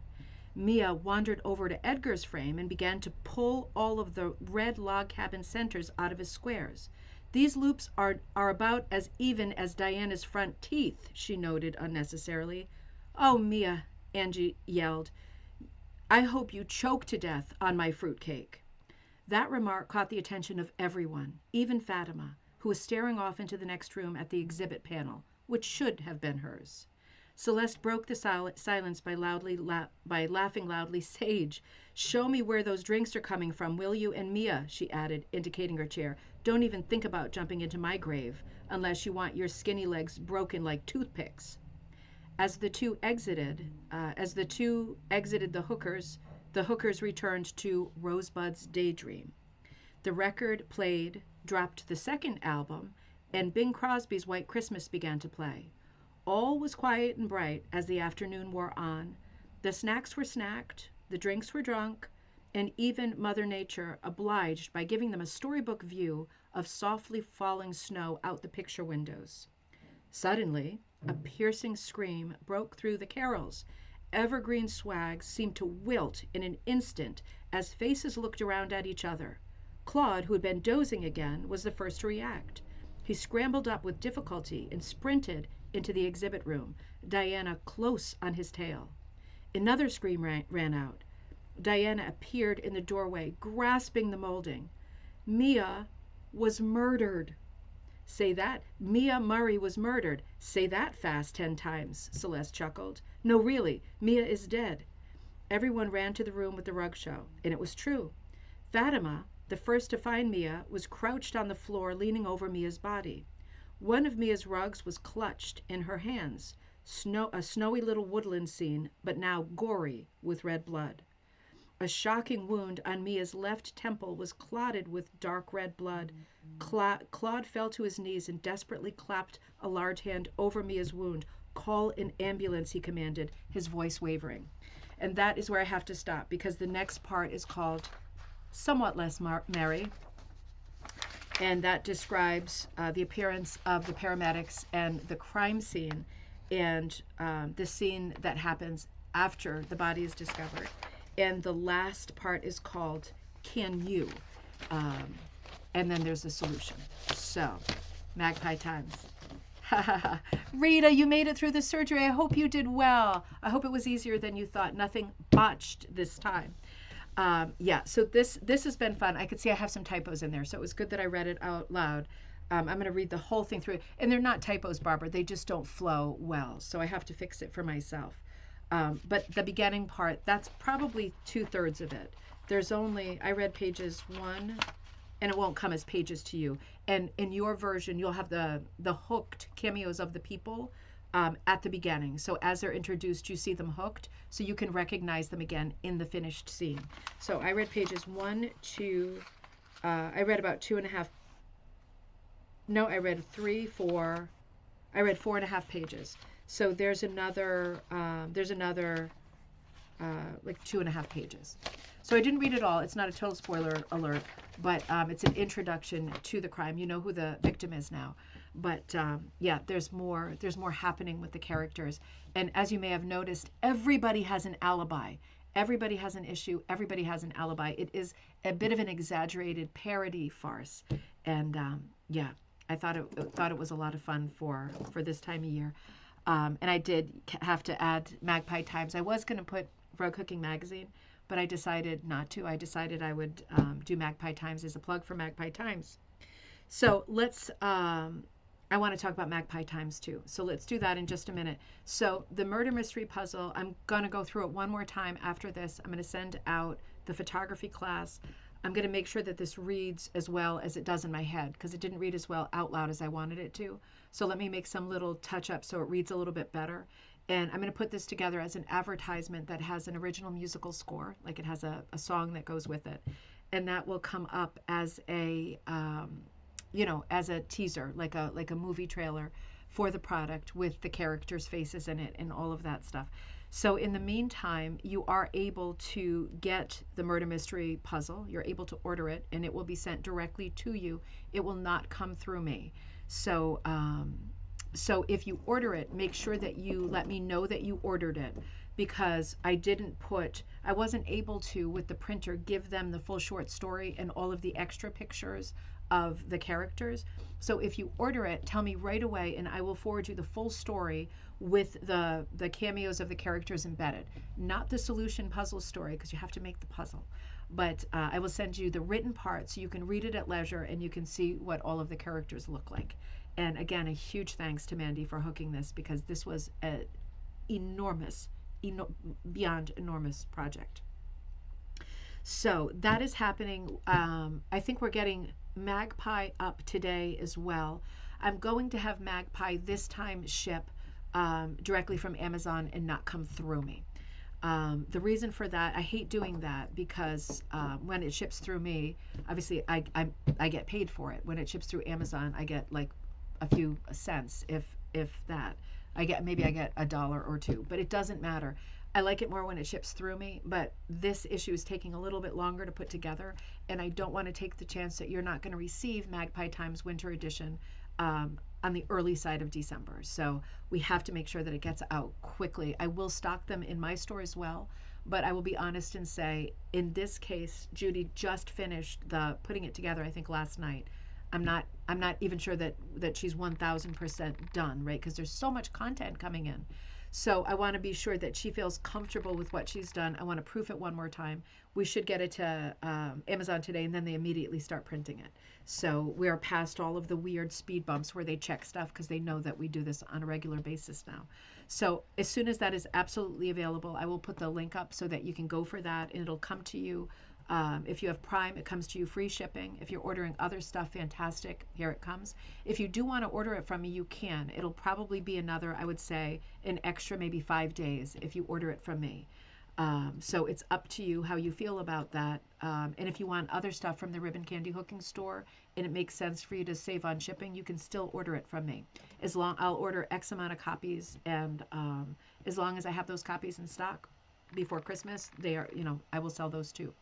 Speaker 1: Mia wandered over to Edgar's frame and began to pull all of the red log cabin centers out of his squares. "These loops are about as even as Diana's front teeth," she noted unnecessarily. "Oh, Mia," Angie yelled, "I hope you choke to death on my fruitcake." That remark caught the attention of everyone, even Fatima, who was staring off into the next room at the exhibit panel, which should have been hers. Celeste broke the silence by laughing loudly. "Sage, show me where those drinks are coming from, will you? And Mia," she added, indicating her chair, "don't even think about jumping into my grave unless you want your skinny legs broken like toothpicks." As the two exited the hookers returned to Rosebud's Daydream. The record played, dropped the second album, and Bing Crosby's White Christmas began to play. All was quiet and bright as the afternoon wore on. The snacks were snacked, the drinks were drunk, and even Mother Nature obliged by giving them a storybook view of softly falling snow out the picture windows. Suddenly, a piercing scream broke through the carols. Evergreen swag seemed to wilt in an instant as faces looked around at each other. Claude, who had been dozing again, was the first to react. He scrambled up with difficulty and sprinted into the exhibit room, Diana close on his tail. Another scream ran out. Diana appeared in the doorway, grasping the molding. Mia was murdered. "Say that. Mia Murray was murdered. Say that fast 10 times, Celeste chuckled. "No, really, Mia is dead." Everyone ran to the room with the rug show, and it was true. Fatima, the first to find Mia, was crouched on the floor leaning over Mia's body. One of Mia's rugs was clutched in her hands, a snowy little woodland scene, but now gory with red blood. A shocking wound on Mia's left temple was clotted with dark red blood. Claude fell to his knees and desperately clapped a large hand over Mia's wound. "Call an ambulance," he commanded, his voice wavering. And that is where I have to stop, because the next part is called Somewhat Less Merry, and that describes the appearance of the paramedics and the crime scene, and the scene that happens after the body is discovered. And the last part is called Can You? And then there's a solution. So, magpie times. Rita, you made it through the surgery. I hope you did well. I hope it was easier than you thought. Nothing botched this time. Yeah, so this has been fun. I could see I have some typos in there, so it was good that I read it out loud. I'm going to read the whole thing through. And they're not typos, Barbara. They just don't flow well, so I have to fix it for myself. But the beginning part, that's probably 2/3 of it. There's only, I read pages 1, and it won't come as pages to you. And in your version, you'll have the hooked cameos of the people at the beginning. So as they're introduced, you see them hooked, so you can recognize them again in the finished scene. So I read pages 1, 2, I read about 2.5, no, I read 3, 4, I read 4.5 pages. So there's another like 2.5 pages. So I didn't read it all. It's not a total spoiler alert, but it's an introduction to the crime. You know who the victim is now. But yeah, there's more happening with the characters. And as you may have noticed, everybody has an alibi. Everybody has an issue. Everybody has an alibi. It is a bit of an exaggerated parody farce. And yeah, I thought it was a lot of fun for this time of year. And I did have to add Magpie Times. I was going to put Rug Hooking Magazine, but I decided not to. I decided I would do Magpie Times as a plug for Magpie Times. So let's, I want to talk about Magpie Times too. So let's do that in just a minute. So the murder mystery puzzle, I'm going to go through it one more time after this. I'm going to send out the photography class. I'm going to make sure that this reads as well as it does in my head, because it didn't read as well out loud as I wanted it to. So let me make some little touch-ups so it reads a little bit better. And I'm going to put this together as an advertisement that has an original musical score, like it has a song that goes with it. And that will come up as a, you know, as a teaser, like a movie trailer for the product with the characters' faces in it and all of that stuff. So in the meantime, you are able to get the murder mystery puzzle. You're able to order it, and it will be sent directly to you. It will not come through me. So, so if you order it, make sure that you let me know that you ordered it, because I wasn't able to, with the printer, give them the full short story and all of the extra pictures of the characters. So if you order it, tell me right away, and I will forward you the full story with the cameos of the characters embedded. Not the solution puzzle story, because you have to make the puzzle. But I will send you the written part so you can read it at leisure and you can see what all of the characters look like. And again, a huge thanks to Mandy for hooking this, because this was an enormous, beyond enormous project. So that is happening. I think we're getting Magpie up today as well. I'm going to have Magpie this time ship directly from Amazon and not come through me. The reason for that, I hate doing that, because when it ships through me, obviously I get paid for it. When it ships through Amazon, I get like a few cents, if that. Maybe I get $1 or $2, but it doesn't matter. I like it more when it ships through me, but this issue is taking a little bit longer to put together, and I don't want to take the chance that you're not going to receive Magpie Times Winter Edition on the early side of December. So we have to make sure that it gets out quickly. I will stock them in my store as well, but I will be honest and say, in this case, Judy just finished putting it together, I think, last night. I'm not even sure that she's 1000% done, right? Because there's so much content coming in. So I want to be sure that she feels comfortable with what she's done. I want to proof it one more time. We should get it to Amazon today, and then they immediately start printing it. So we are past all of the weird speed bumps where they check stuff because they know that we do this on a regular basis now. So as soon as that is absolutely available, I will put the link up so that you can go for that, and it'll come to you. If you have Prime, it comes to you free shipping. If you're ordering other stuff, fantastic. Here it comes. If you do want to order it from me, you can. It'll probably be another, I would say, an extra maybe 5 days if you order it from me. So it's up to you how you feel about that. And if you want other stuff from the Ribbon Candy Hooking store and it makes sense for you to save on shipping, you can still order it from me. I'll order X amount of copies, and as long as I have those copies in stock before Christmas, they are, I will sell those too.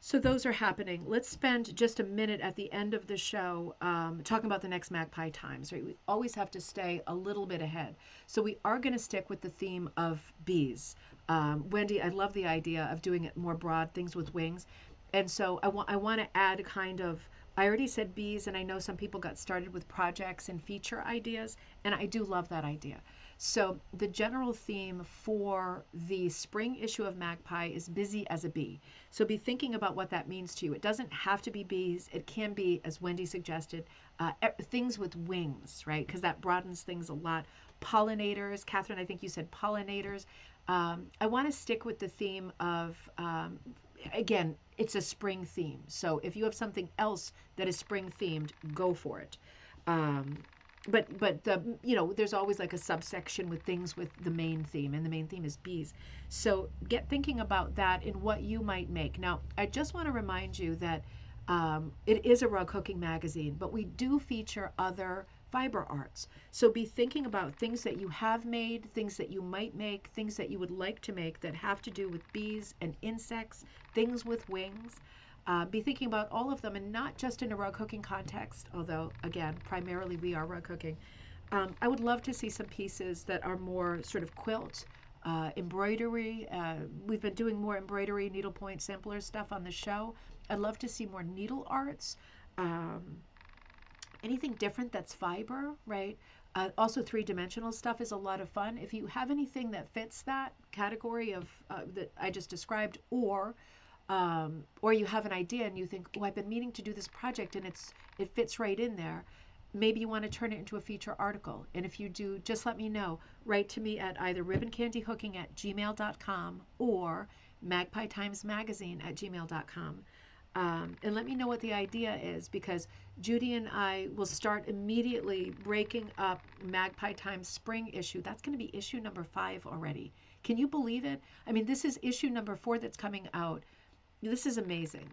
Speaker 1: So those are happening. Let's spend just a minute at the end of the show talking about the next Magpie Times. Right? We always have to stay a little bit ahead. So we are going to stick with the theme of bees. Wendy, I love the idea of doing it more broad, things with wings. And so I want to add kind of, I already said bees, and I know some people got started with projects and feature ideas, and I do love that idea. So the general theme for the spring issue of Magpie is busy as a bee. So be thinking about what that means to you. It doesn't have to be bees. It can be, as Wendy suggested, things with wings, right? Because that broadens things a lot. Pollinators, Catherine, I think you said pollinators. I want to stick with the theme of, again, it's a spring theme. So if you have something else that is spring themed, go for it. But there's always like a subsection with things with the main theme, and the main theme is bees. So get thinking about that and what you might make. Now, I just want to remind you that it is a rug hooking magazine, but we do feature other fiber arts. So be thinking about things that you have made, things that you might make, things that you would like to make that have to do with bees and insects, things with wings. Be thinking about all of them, and not just in a rug hooking context, although, again, primarily we are rug hooking. I would love to see some pieces that are more sort of quilt, embroidery. We've been doing more embroidery, needlepoint sampler stuff on the show. I'd love to see more needle arts. Anything different that's fiber, right? Also, three-dimensional stuff is a lot of fun. If you have anything that fits that category of that I just described, or you have an idea and you think, oh, I've been meaning to do this project and it fits right in there. Maybe you want to turn it into a feature article. And if you do, just let me know. Write to me at either ribboncandyhooking@gmail.com or magpietimesmagazine@gmail.com. And let me know what the idea is, because Judy and I will start immediately breaking up Magpie Times spring issue. That's going to be issue number 5 already. Can you believe it? I mean, this is issue number 4 that's coming out. This is amazing.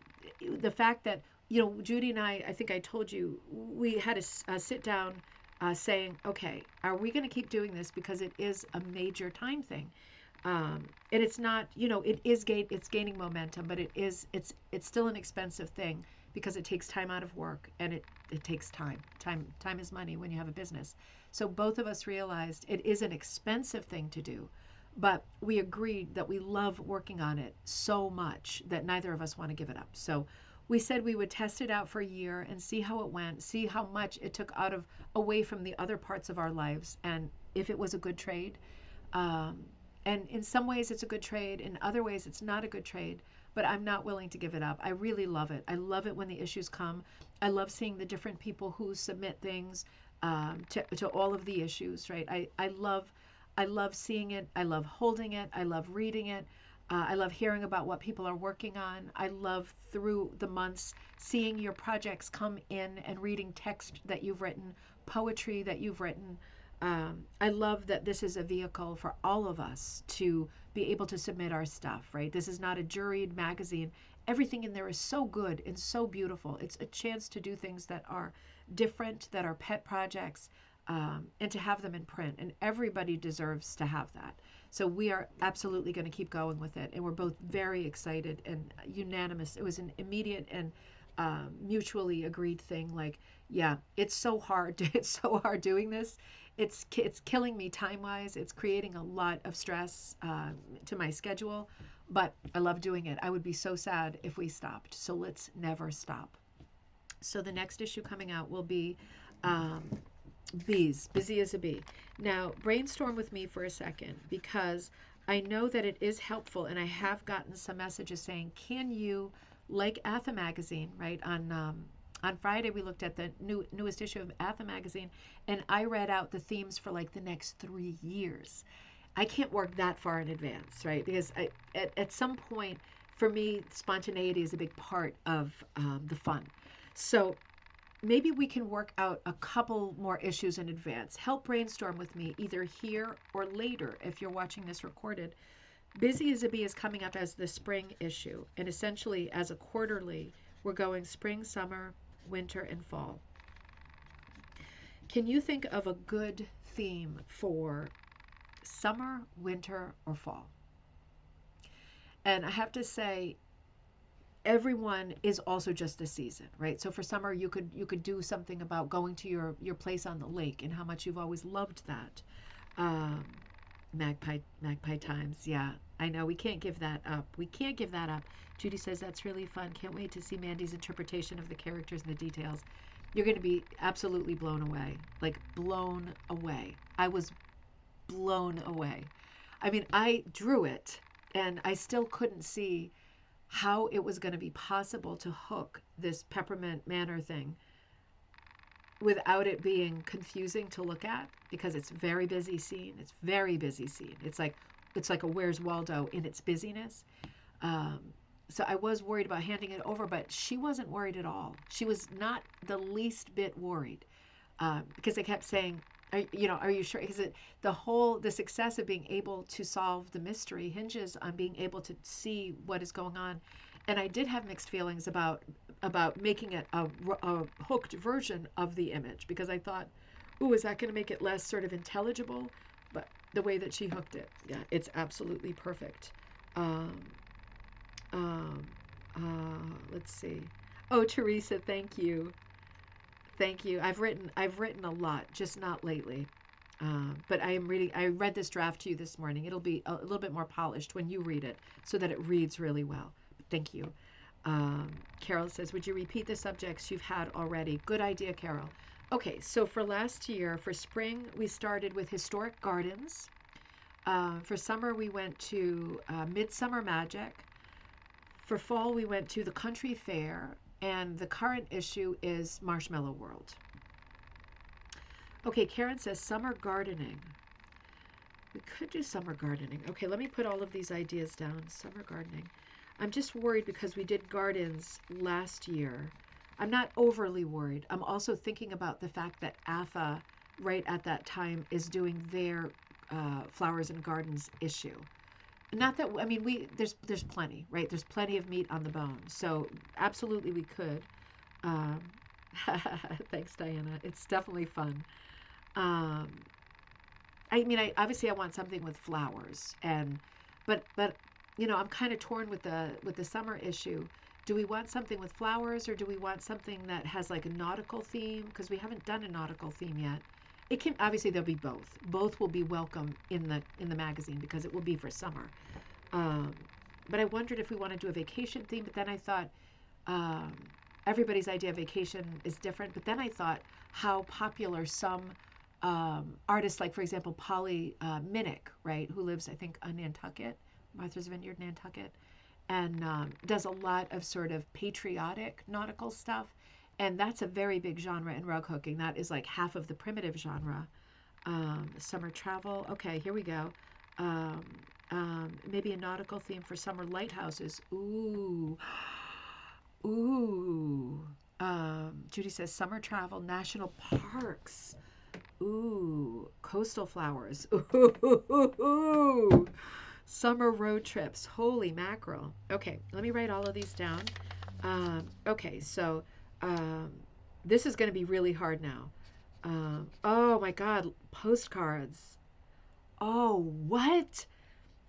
Speaker 1: The fact that, Judy and I think I told you, we had a sit down saying, okay, are we going to keep doing this? Because it is a major time thing. And it's not, it's gaining momentum, but it's still an expensive thing because it takes time out of work, and it takes time. Time is money when you have a business. So both of us realized it is an expensive thing to do. But we agreed that we love working on it so much that neither of us want to give it up. So we said we would test it out for a year and see how it went, see how much it took away from the other parts of our lives, and if it was a good trade. And in some ways it's a good trade, in other ways it's not a good trade, but I'm not willing to give it up. I really love it. I love it when the issues come. I love seeing the different people who submit things to all of the issues, right? I love seeing it. I love holding it. I love reading it. I love hearing about what people are working on. I love, through the months, seeing your projects come in and reading text that you've written, poetry that you've written. I love that this is a vehicle for all of us to be able to submit our stuff, right? This is not a juried magazine. Everything in there is so good and so beautiful. It's a chance to do things that are different, that are pet projects, and to have them in print. And everybody deserves to have that. So we are absolutely going to keep going with it. And we're both very excited and unanimous. It was an immediate and mutually agreed thing. Like, yeah, it's so hard. It's so hard doing this. It's killing me time-wise. It's creating a lot of stress to my schedule. But I love doing it. I would be so sad if we stopped. So let's never stop. So the next issue coming out will be Bees, busy as a bee. Now, brainstorm with me for a second because I know that it is helpful, and I have gotten some messages saying, "Can you, like Atha magazine, right?" On Friday, we looked at the newest issue of Atha magazine, and I read out the themes for like the next 3 years. I can't work that far in advance, right? Because at some point, for me, spontaneity is a big part of the fun. So maybe we can work out a couple more issues in advance. Help brainstorm with me either here or later if you're watching this recorded. Busy as a Bee is coming up as the spring issue, and essentially as a quarterly, we're going spring, summer, winter, and fall. Can you think of a good theme for summer, winter, or fall? And I have to say, everyone is also just a season, right? So for summer, you could do something about going to your place on the lake and how much you've always loved that. Um, Magpie times, yeah. I know we can't give that up. We can't give that up. Judy says that's really fun. Can't wait to see Mandy's interpretation of the characters and the details. You're going to be absolutely blown away. Like blown away. I was blown away. I mean, I drew it and I still couldn't see how it was going to be possible to hook this Peppermint Manor thing without it being confusing to look at because it's very busy scene. It's very busy scene. It's like a Where's Waldo in its busyness. Um, so I was worried about handing it over, but she wasn't worried at all. She was not the least bit worried because I kept saying, are you sure? Because the success of being able to solve the mystery hinges on being able to see what is going on. And I did have mixed feelings about making it a hooked version of the image because I thought, ooh, is that going to make it less sort of intelligible? But the way that she hooked it, yeah, it's absolutely perfect. Um, um, let's see. Oh, Teresa, thank you. Thank you. I've written a lot, just not lately. But I am reading. I read this draft to you this morning. It'll be a little bit more polished when you read it, so that it reads really well. Thank you. Carol says, "Would you repeat the subjects you've had already?" Good idea, Carol. Okay, so for last year, for spring, we started with historic gardens. For summer, we went to Midsummer Magic. For fall, we went to the country fair, and the current issue is Marshmallow World. Okay, Karen says summer gardening. We could do summer gardening. Okay, let me put all of these ideas down. Summer gardening. I'm just worried because we did gardens last year. I'm not overly worried. I'm also thinking about the fact that AFA, right at that time, is doing their flowers and gardens issue. Not that I mean there's plenty, right? There's plenty of meat on the bone, so absolutely we could. Um, thanks, Diana. It's definitely fun. Um, I mean, I obviously I want something with flowers, but I'm kind of torn with the summer issue. Do we want something with flowers, or do we want something that has like a nautical theme? Because we haven't done a nautical theme yet. It can obviously there'll be both. Both will be welcome in the magazine because it will be for summer. Um, but I wondered if we want to do a vacation theme. But then I thought um, everybody's idea of vacation is different. But then I thought how popular some artists, like for example Polly Minnick, right, who lives I think on Nantucket, Martha's Vineyard, Nantucket, and does a lot of sort of patriotic nautical stuff. And that's a very big genre in rug hooking. That is like half of the primitive genre. Summer travel. Okay, here we go. Um, Maybe a nautical theme for summer lighthouses. Ooh, ooh. Judy says summer travel, national parks. Ooh, coastal flowers. Ooh, summer road trips. Holy mackerel. Okay, let me write all of these down. Okay, so um, this is going to be really hard now. Oh my God, postcards. Oh, what?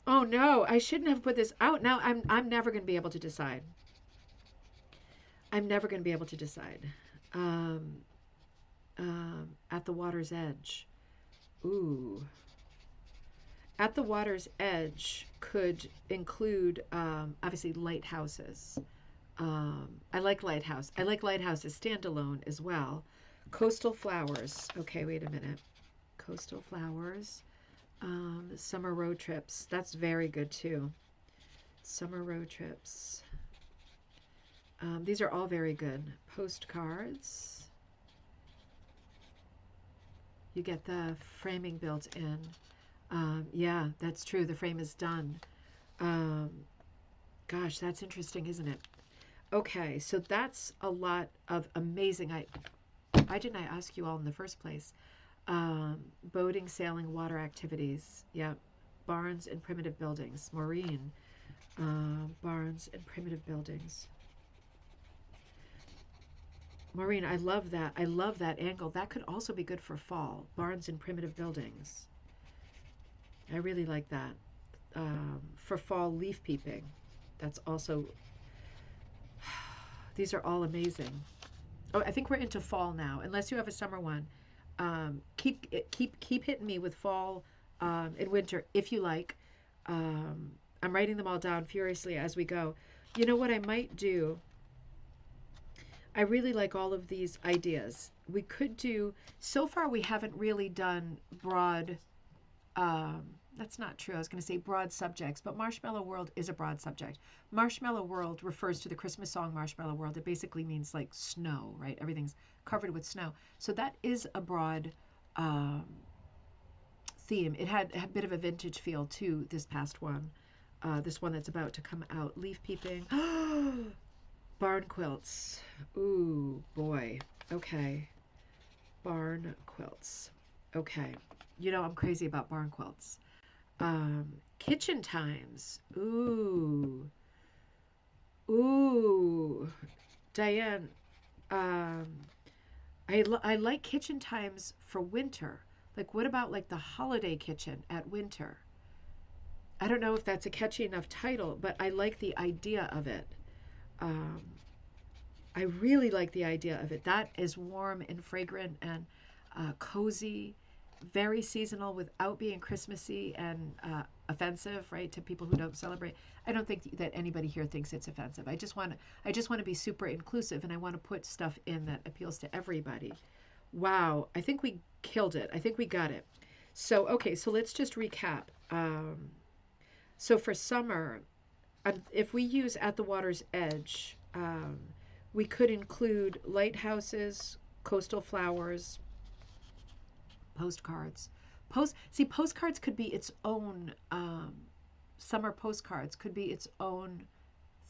Speaker 1: Oh no, I shouldn't have put this out. Now I'm never going to be able to decide. I'm never going to be able to decide. Um, at the water's edge. Ooh. At the water's edge could include obviously lighthouses. I like lighthouse. I like lighthouses standalone as well. Coastal flowers. Okay, wait a minute. Coastal flowers. Summer road trips. That's very good too. Summer road trips. These are all very good. Postcards. You get the framing built in. Yeah, that's true. The frame is done. Um, Gosh, that's interesting, isn't it? Okay, so that's a lot of amazing. Why didn't I ask you all in the first place? Boating, sailing, water activities. Yeah, barns and primitive buildings. Maureen, barns and primitive buildings. Maureen, I love that. I love that angle. That could also be good for fall. Barns and primitive buildings. I really like that. For fall, leaf peeping. That's also. These are all amazing. Oh, I think we're into fall now. Unless you have a summer one, keep hitting me with fall and winter if you like. I'm writing them all down furiously as we go. You know what I might do? I really like all of these ideas. We could do. So far, we haven't really done broad. That's not true. I was going to say broad subjects, but Marshmallow World is a broad subject. Marshmallow World refers to the Christmas song Marshmallow World. It basically means like snow, right? Everything's covered with snow. So that is a broad um, theme. It had a bit of a vintage feel too, this past one. This one that's about to come out. Leaf peeping. Barn quilts. Ooh, boy. Okay. Barn quilts. Okay. You know, I'm crazy about barn quilts. Kitchen times. Ooh. Ooh. Diane, um, I like kitchen times for winter. Like, what about like the holiday kitchen at winter? I don't know if that's a catchy enough title, but I like the idea of it. Um, I really like the idea of it. That is warm and fragrant and cozy, very seasonal without being Christmassy and offensive, right, to people who don't celebrate. I don't think that anybody here thinks it's offensive. I just want to be super inclusive, and I want to put stuff in that appeals to everybody. Wow, I think we killed it. I think we got it. So okay, so let's just recap. So for summer, if we use at the water's edge, we could include lighthouses, coastal flowers, postcards. Postcards could be its own. Summer postcards could be its own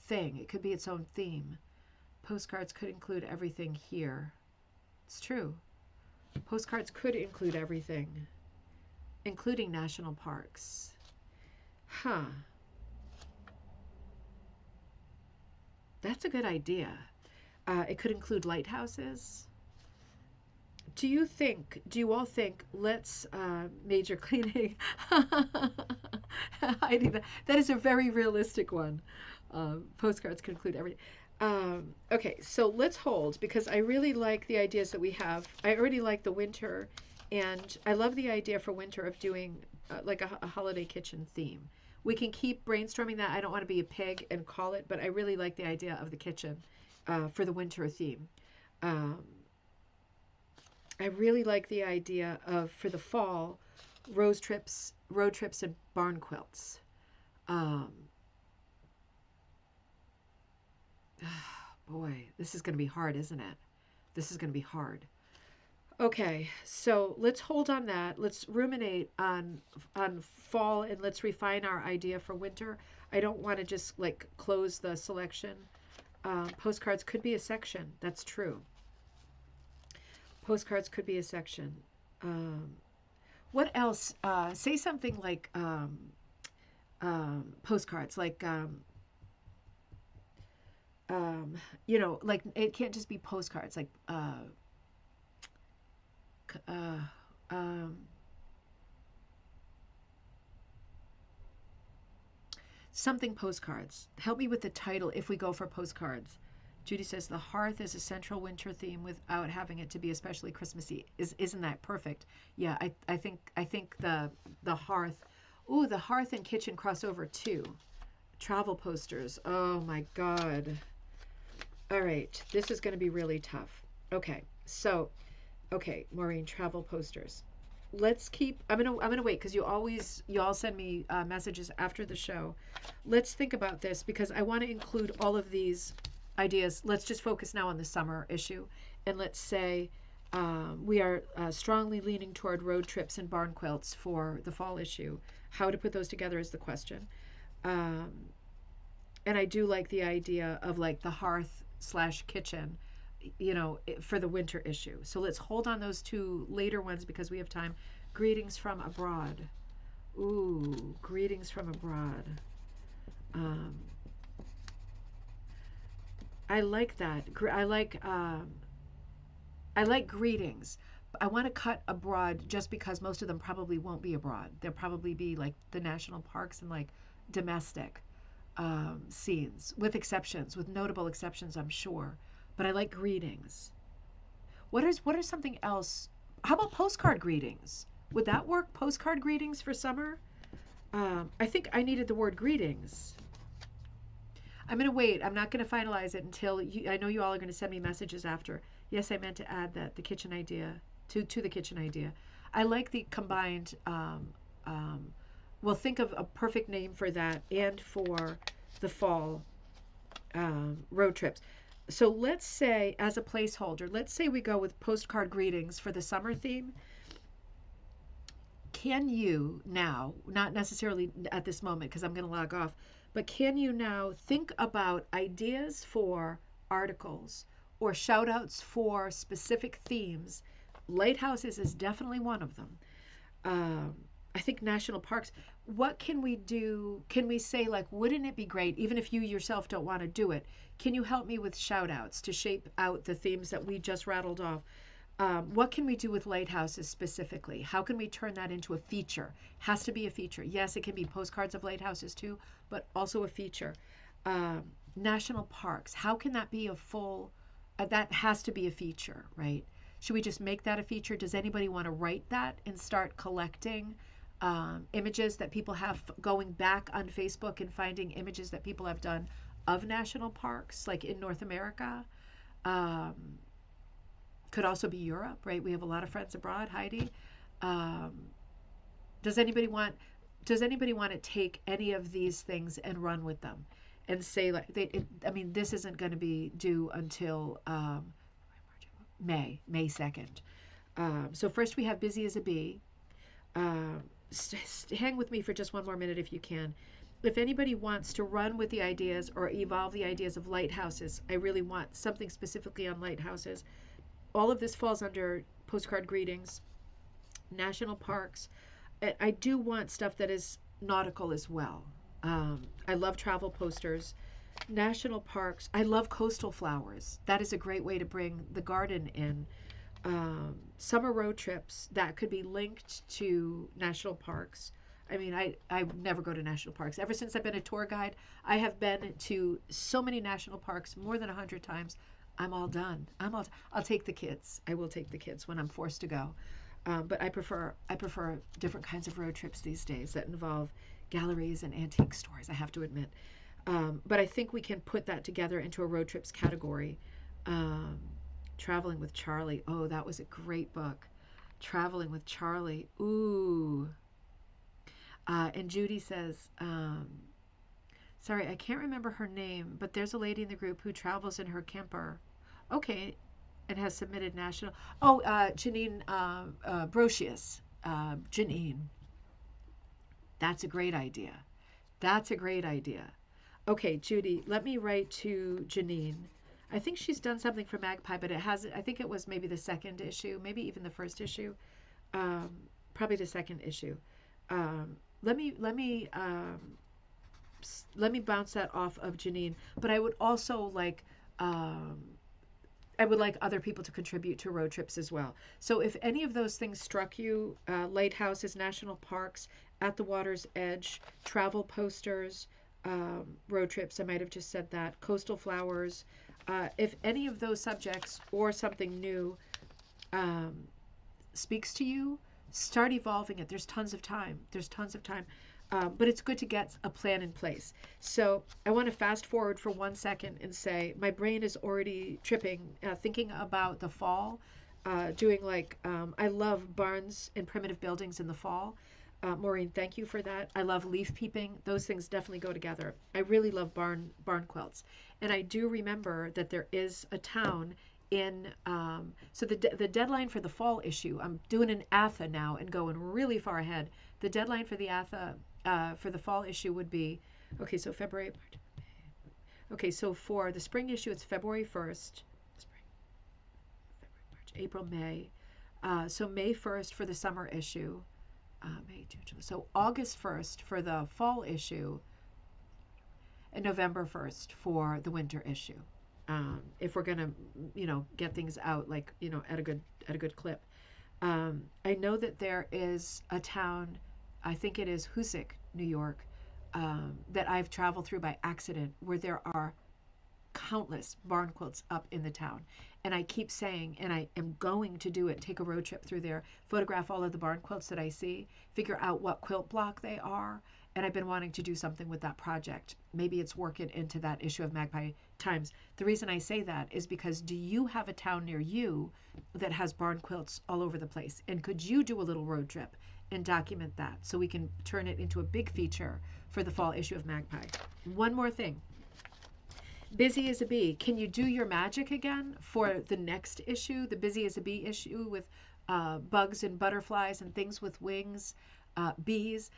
Speaker 1: thing. It could be its own theme. Postcards could include everything here. It's true. Postcards could include everything, including national parks. Huh. That's a good idea. It could include lighthouses. Do you all think, let's major cleaning? Heidi, that is a very realistic one. Postcards could include everything. Okay, so let's hold because I really like the ideas that we have. I already like the winter, and I love the idea for winter of doing like a holiday kitchen theme. We can keep brainstorming that. I don't want to be a pig and call it, but I really like the idea of the kitchen for the winter theme. Um, I really like the idea of for the fall, road trips, and barn quilts. Um, Boy, this is going to be hard, isn't it? This is going to be hard. Okay, so let's hold on that. Let's ruminate on fall and let's refine our idea for winter. I don't want to just like close the selection. Postcards could be a section. That's true. Postcards could be a section. Um, what else? Say something like postcards, like like it can't just be postcards, like uh, um, something postcards. Help me with the title if we go for postcards. Judy says the hearth is a central winter theme without having it to be especially Christmassy. Isn't that perfect? Yeah, I think the hearth. Ooh, the hearth and kitchen crossover too. Travel posters. Oh my God. All right, this is going to be really tough. Okay, so Okay, Maureen, travel posters. Let's keep. I'm gonna wait because you all send me messages after the show. Let's think about this because I want to include all of these ideas. Let's just focus now on the summer issue, and let's say we are strongly leaning toward road trips and barn quilts for the fall issue. How to put those together is the question. Um, and I do like the idea of like the hearth slash kitchen, for the winter issue. So let's hold on those two later ones because we have time. Greetings from abroad. Ooh, greetings from abroad. Um, I like that. I like greetings. I want to cut abroad just because most of them probably won't be abroad. They'll probably be like the national parks and like domestic scenes, with notable exceptions, I'm sure. But I like greetings. What are something else? How about postcard greetings? Would that work? Postcard greetings for summer? I think I needed the word greetings. I'm going to wait. I'm not going to finalize it until you. I know you all are going to send me messages after. Yes, I meant to add that the kitchen idea to the kitchen idea. I like the combined. Well, think of a perfect name for that and for the fall road trips. So let's say, as a placeholder, let's say we go with postcard greetings for the summer theme. Can you now, not necessarily at this moment because I'm going to log off, but can you now think about ideas for articles or shout outs for specific themes? Lighthouses is definitely one of them. um, I think national parks. What can we do? Can we say, like, wouldn't it be great, even if you yourself don't want to do it? Can you help me with shout outs to shape out the themes that we just rattled off? What can we do with lighthouses specifically? How can we turn that into a feature? Has to be a feature. Yes, it can be postcards of lighthouses too, but also a feature. Um, National parks. How can that be a full? That has to be a feature, right? Should we just make that a feature? Does anybody want to write that and start collecting images that people have going back on Facebook and finding images that people have done of national parks, like in North America? Um, could also be Europe, right? We have a lot of friends abroad. Heidi, um, does anybody want does anybody want to take any of these things and run with them, and say like I mean, this isn't going to be due until May 2nd. So first we have busy as a bee. Um, Hang with me for just one more minute if you can. If anybody wants to run with the ideas or evolve the ideas of lighthouses, I really want something specifically on lighthouses. All of this falls under postcard greetings, national parks. I do want stuff that is nautical as well. I love travel posters. National parks. I love coastal flowers. That is a great way to bring the garden in. Summer road trips that could be linked to national parks. I mean, I never go to national parks. Ever since I've been a tour guide, I have been to so many national parks, more than 100 times. I'm all done. I'll take the kids. I will take the kids when I'm forced to go. But I prefer different kinds of road trips these days that involve galleries and antique stores. I have to admit. But I think we can put that together into a road trips category. Um, Traveling with Charlie. Oh, that was a great book. Traveling with Charlie. Ooh. And Judy says, sorry, I can't remember her name, but there's a lady in the group who travels in her camper. Okay, and has submitted national. Oh, Janine Brocious. Janine. That's a great idea. That's a great idea. Okay, Judy, let me write to Janine. I think she's done something for Magpie, but it hasn't. I think it was maybe the second issue, maybe even the first issue, um, probably the second issue. Um, let me bounce that off of Janine. But I would also like I would like other people to contribute to road trips as well. So if any of those things struck you, lighthouses, national parks, at the water's edge, travel posters, road trips, I might have just said that, coastal flowers, if any of those subjects or something new um, speaks to you, start evolving it. There's tons of time. There's tons of time. But it's good to get a plan in place. So I want to fast forward for 1 second and say my brain is already tripping, thinking about the fall. doing like, I love barns and primitive buildings in the fall. Maureen, thank you for that. I love leaf peeping. Those things definitely go together. I really love barn quilts, and I do remember that there is a town in. So the deadline for the fall issue. I'm doing an ATHA now and going really far ahead. The deadline for the ATHA for the fall issue would be, okay. So February. Okay, so for the spring issue, it's February 1st. Spring, February, March, April, May. So May 1st for the summer issue. May, June, July. So August 1st for the fall issue, and November 1st for the winter issue. If we're gonna, get things out like at a good clip. I know that there is a town, I think it is Hoosick, New York, that I've traveled through by accident, where there are countless barn quilts up in the town. And I keep saying, and I am going to do it, take a road trip through there, photograph all of the barn quilts that I see, figure out what quilt block they are. And I've been wanting to do something with that project. Maybe it's working into that issue of Magpie Times. The reason I say that is because, do you have a town near you that has barn quilts all over the place? And could you do a little road trip and document that so we can turn it into a big feature for the fall issue of Magpie? One more thing. Busy as a Bee. Can you do your magic again for the next issue, the Busy as a Bee issue with bugs and butterflies and things with wings, bees?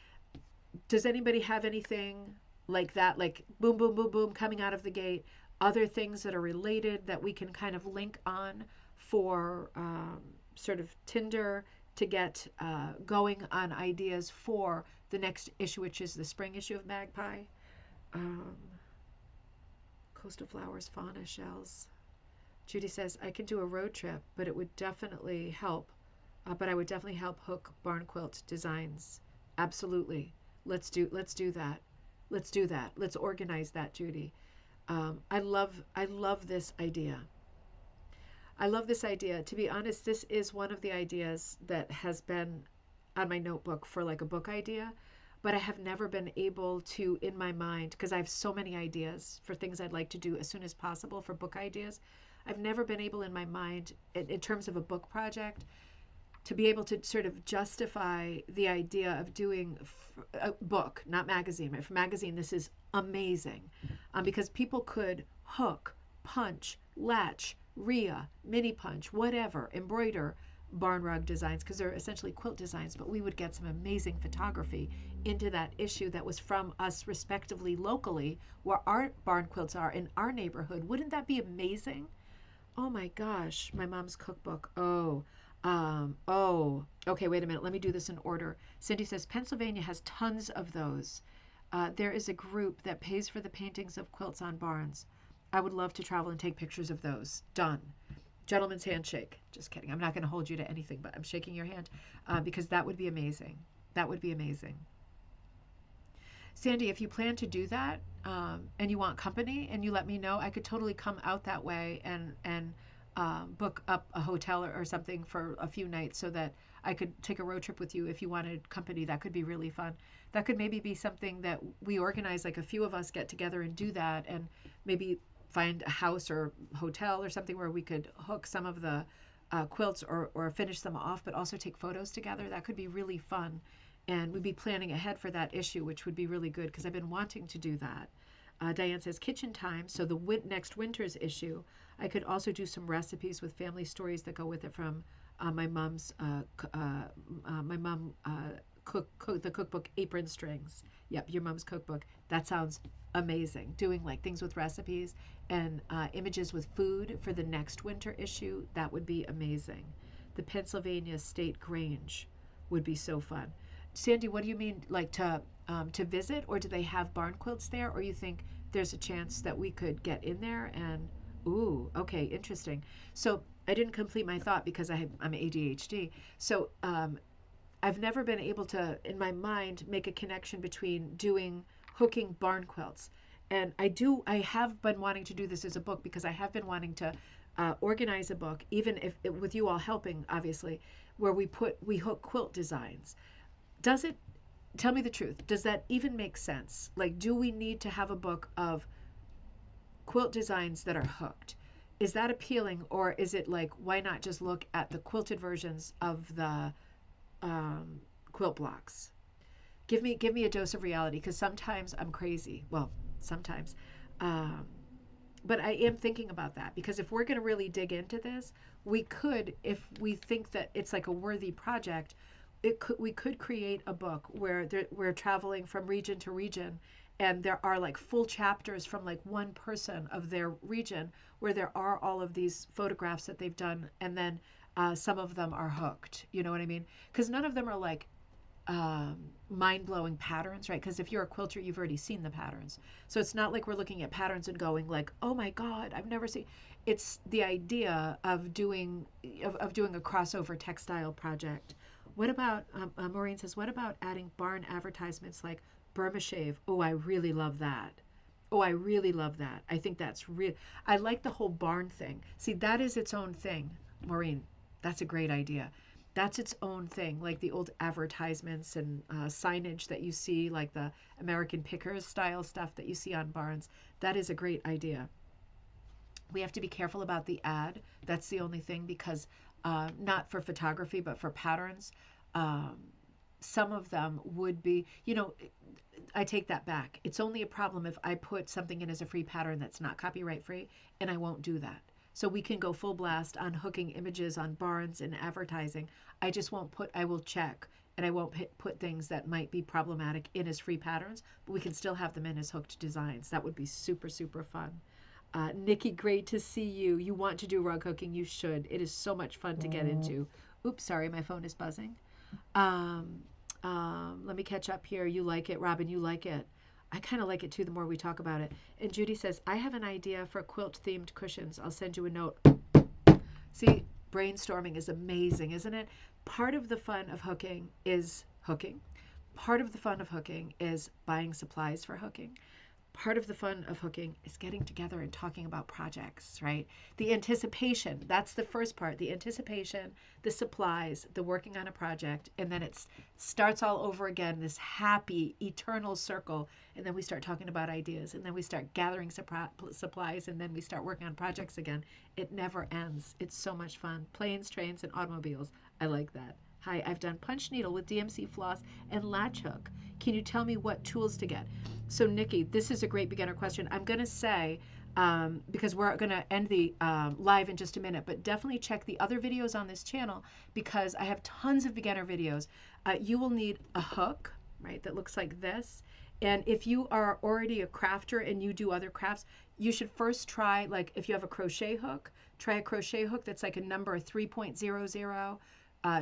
Speaker 1: Does anybody have anything like that, like boom, boom, boom, boom, coming out of the gate? Other things that are related that we can kind of link on for sort of Tinder to get going on ideas for the next issue, which is the spring issue of Magpie. Um, Coastal flowers, fauna, shells. Judy says, I can do a road trip, but it would definitely help. But I would definitely help hook barn quilt designs. Absolutely. Let's do that. Let's do that. Let's organize that, Judy. I love this idea. I love this idea. To be honest, this is one of the ideas that has been on my notebook for like a book idea, but I have never been able to, in my mind, because I have so many ideas for things I'd like to do as soon as possible for book ideas. I've never been able in my mind, in terms of a book project, to be able to sort of justify the idea of doing a book, not magazine. Right? For magazine, this is amazing because people could hook, punch, latch, Rhea, mini punch, whatever, embroider barn rug designs because they're essentially quilt designs, but we would get some amazing photography into that issue that was from us respectively locally where our barn quilts are in our neighborhood. Wouldn't that be amazing? Oh my gosh, my mom's cookbook. Okay, wait a minute. Let me do this in order. Cindy says Pennsylvania has tons of those. There is a group that pays for the paintings of quilts on barns. I would love to travel and take pictures of those. Done. Gentleman's handshake. Just kidding. I'm not going to hold you to anything, but I'm shaking your hand because that would be amazing. That would be amazing. Sandy, if you plan to do that and you want company and you let me know, I could totally come out that way and book up a hotel or something for a few nights so that I could take a road trip with you if you wanted company. That could be really fun. That could maybe be something that we organize, like a few of us get together and do that and maybe find a house or hotel or something where we could hook some of the quilts or finish them off, but also take photos together. That could be really fun. And we'd be planning ahead for that issue, which would be really good because I've been wanting to do that. Diane says kitchen time. So the next winter's issue, I could also do some recipes with family stories that go with it from my mom's the cookbook Apron Strings. Yep, your mom's cookbook. That sounds amazing. Doing like things with recipes and images with food for the next winter issue. That would be amazing. The Pennsylvania State Grange would be so fun. Sandy, what do you mean, like to visit, or do they have barn quilts there, or you think there's a chance that we could get in there and, ooh, okay, interesting. So I didn't complete my thought because I'm ADHD. So I've never been able to, in my mind, make a connection between hooking barn quilts. And I have been wanting to do this as a book because I have been wanting to organize a book, even if with you all helping, obviously, where we hook quilt designs. Does it, tell me the truth, does that even make sense? Like, do we need to have a book of quilt designs that are hooked? is that appealing, or is it like, why not just look at the quilted versions of the quilt blocks? Give me a dose of reality, because sometimes I'm crazy. Well, sometimes. Um, but I am thinking about that, because if we're going to really dig into this, we could, if we think that it's like a worthy project, we could create a book where we're traveling from region to region, and there are like full chapters from like one person of their region where there are all of these photographs that they've done, and then some of them are hooked. You know what I mean? Because none of them are like mind-blowing patterns, right? Because if you're a quilter, you've already seen the patterns. So it's not like we're looking at patterns and going like, oh my God, I've never seen. It's the idea of doing a crossover textile project. What about, Maureen says, what about adding barn advertisements like Burma Shave? Oh, I really love that. Oh, I really love that. I think that's real. I like the whole barn thing. See, that is its own thing, Maureen. That's a great idea. That's its own thing, like the old advertisements and signage that you see, like the American Pickers style stuff that you see on barns. That is a great idea. We have to be careful about the ad. That's the only thing, because not for photography, but for patterns. Um, some of them would be, I take that back. It's only a problem if I put something in as a free pattern that's not copyright free, and I won't do that. So we can go full blast on hooking images on barns and advertising. I will check, and I won't put things that might be problematic in as free patterns, but we can still have them in as hooked designs. That would be super, super fun. Nikki, great to see you. You want to do rug hooking, you should. It is so much fun to get into. Oops, sorry, my phone is buzzing. Let me catch up here. You like it, Robin, you like it. I kind of like it too the more we talk about it. And Judy says, I have an idea for quilt-themed cushions. I'll send you a note. See, brainstorming is amazing, isn't it? Part of the fun of hooking is hooking. Part of the fun of hooking is buying supplies for hooking. Part of the fun of hooking is getting together and talking about projects, right? The anticipation, that's the first part. The anticipation, the supplies, the working on a project, and then it starts all over again, this happy, eternal circle, and then we start talking about ideas, and then we start gathering supplies, and then we start working on projects again. It never ends. It's so much fun. Planes, trains, and automobiles. I like that. Hi, I've done punch needle with DMC floss and latch hook. Can you tell me what tools to get? So Nikki, this is a great beginner question. I'm going to say, because we're going to end the live in just a minute, but definitely check the other videos on this channel, because I have tons of beginner videos. You will need a hook, right, that looks like this. And if you are already a crafter and you do other crafts, you should first try, like if you have a crochet hook, try a crochet hook that's like a number 3.00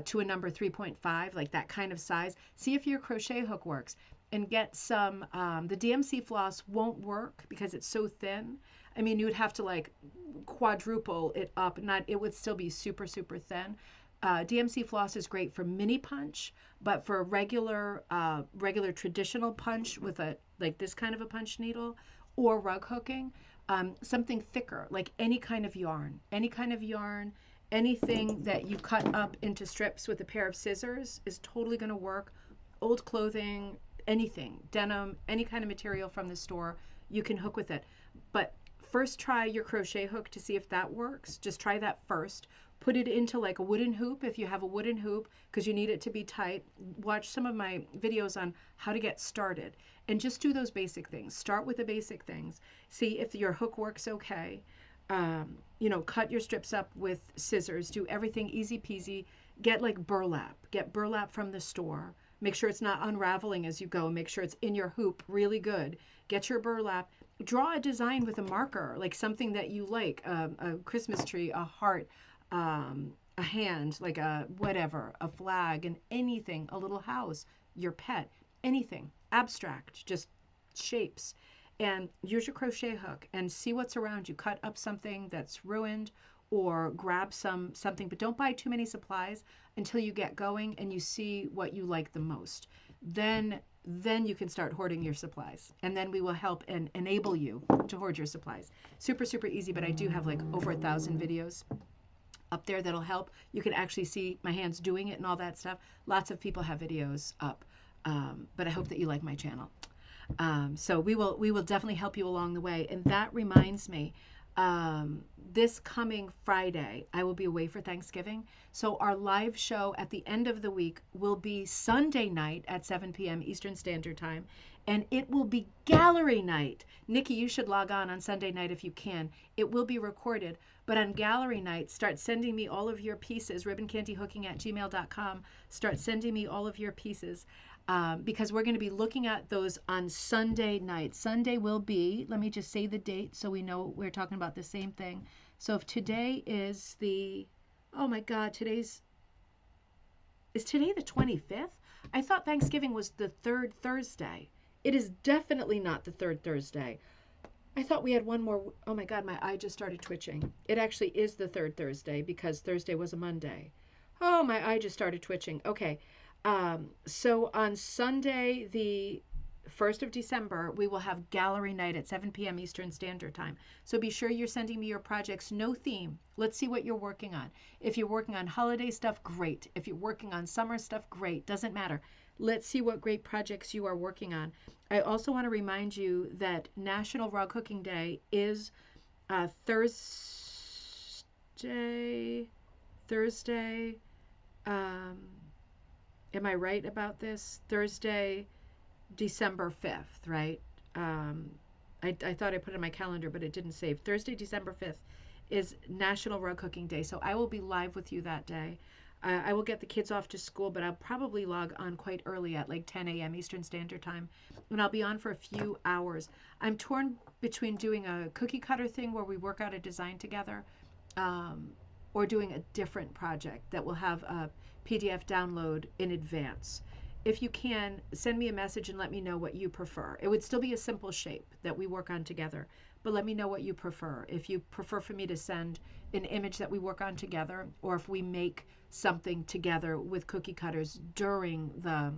Speaker 1: to a number 3.5, like that kind of size. See if your crochet hook works, and get some, the DMC floss won't work because it's so thin. I mean, you would have to like quadruple it up, it would still be super, super thin. DMC floss is great for mini punch, but for regular traditional punch with like this kind of a punch needle, or rug hooking, something thicker, like any kind of yarn, anything that you cut up into strips with a pair of scissors is totally going to work. Old clothing, anything, denim, any kind of material from the store, you can hook with it. But first try your crochet hook to see if that works. Just try that first. Put it into like a wooden hoop if you have a wooden hoop, because you need it to be tight. Watch some of my videos on how to get started, and just do those basic things. Start with the basic things. See if your hook works okay. Cut your strips up with scissors. Do everything easy peasy. Get like burlap. Get burlap from the store. Make sure it's not unraveling as you go. Make sure it's in your hoop really good. Get your burlap. Draw a design with a marker, like something that you like, a Christmas tree, a heart, a hand, like a whatever, a flag, and anything, a little house, your pet, anything, abstract, just shapes. And use your crochet hook and see what's around you. Cut up something that's ruined, or grab something, but don't buy too many supplies until you get going and you see what you like the most. Then you can start hoarding your supplies, and then we will help and enable you to hoard your supplies. Super, super easy, but I do have like over 1,000 videos up there that'll help. You can actually see my hands doing it and all that stuff. Lots of people have videos up, but I hope that you like my channel. So we will definitely help you along the way. And that reminds me, this coming Friday, I will be away for Thanksgiving. So our live show at the end of the week will be Sunday night at 7 p.m. Eastern Standard Time. And it will be gallery night. Nikki, you should log on Sunday night if you can. It will be recorded. But on gallery night, start sending me all of your pieces, ribboncandyhooking@gmail.com. Start sending me all of your pieces. Because we're going to be looking at those on Sunday night. Sunday will be, let me just say the date so we know we're talking about the same thing. So if today is oh my God, is today the 25th? I thought Thanksgiving was the third Thursday. It is definitely not the third Thursday. I thought we had one more. Oh my God, my eye just started twitching. It actually is the third Thursday because Thursday was a Monday. Oh, my eye just started twitching. Okay. So on Sunday, the 1st of December, we will have gallery night at 7 p.m. Eastern Standard Time. So be sure you're sending me your projects. No theme. Let's see what you're working on. If you're working on holiday stuff, great. If you're working on summer stuff, great. Doesn't matter. Let's see what great projects you are working on. I also want to remind you that National Raw Cooking Day is Thursday. Am I right about this? Thursday, December 5th, right? I thought I put it in my calendar, but it didn't save. Thursday, December 5th is National Raw Cooking Day, so I will be live with you that day. I will get the kids off to school, but I'll probably log on quite early at like 10 a.m. Eastern Standard Time, and I'll be on for a few hours. I'm torn between doing a cookie cutter thing where we work out a design together, or doing a different project that will have a PDF download in advance. If you can, send me a message and let me know what you prefer. It would still be a simple shape that we work on together, but let me know what you prefer. If you prefer for me to send an image that we work on together, or if we make something together with cookie cutters during the,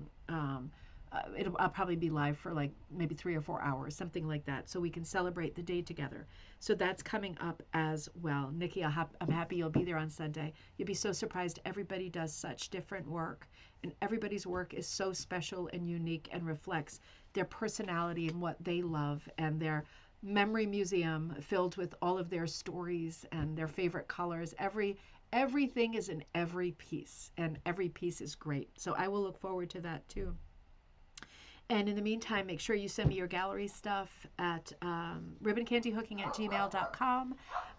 Speaker 1: I'll probably be live for like maybe 3 or 4 hours, something like that, so we can celebrate the day together. So that's coming up as well. Nikki, I'm happy you'll be there on Sunday. You'll be so surprised. Everybody does such different work, and everybody's work is so special and unique and reflects their personality and what they love, and their memory museum filled with all of their stories and their favorite colors. Everything is in every piece, and every piece is great. So I will look forward to that too. And in the meantime, make sure you send me your gallery stuff at ribboncandyhooking@gmail.com.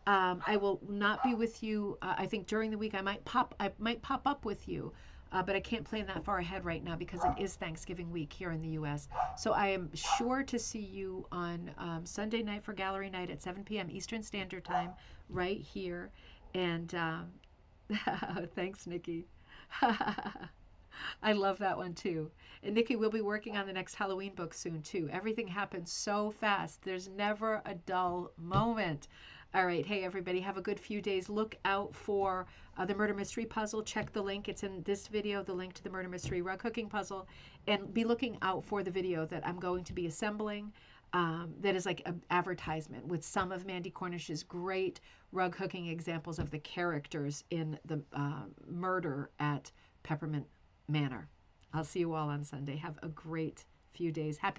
Speaker 1: I will not be with you. I think during the week I might pop up with you, but I can't plan that far ahead right now because it is Thanksgiving week here in the U.S. So I am sure to see you on Sunday night for gallery night at 7 p.m. Eastern Standard Time, right here. And thanks, Nikki. I love that one too. And Nikki, we'll be working on the next Halloween book soon too. Everything happens so fast. There's never a dull moment. All right. Hey, everybody, have a good few days. Look out for the murder mystery puzzle. Check the link. It's in this video, the link to the murder mystery rug hooking puzzle. And be looking out for the video that I'm going to be assembling. That is like an advertisement with some of Mandy Cornish's great rug hooking examples of the characters in the murder at Peppermint Manor. I'll see you all on Sunday. Have a great few days. Happy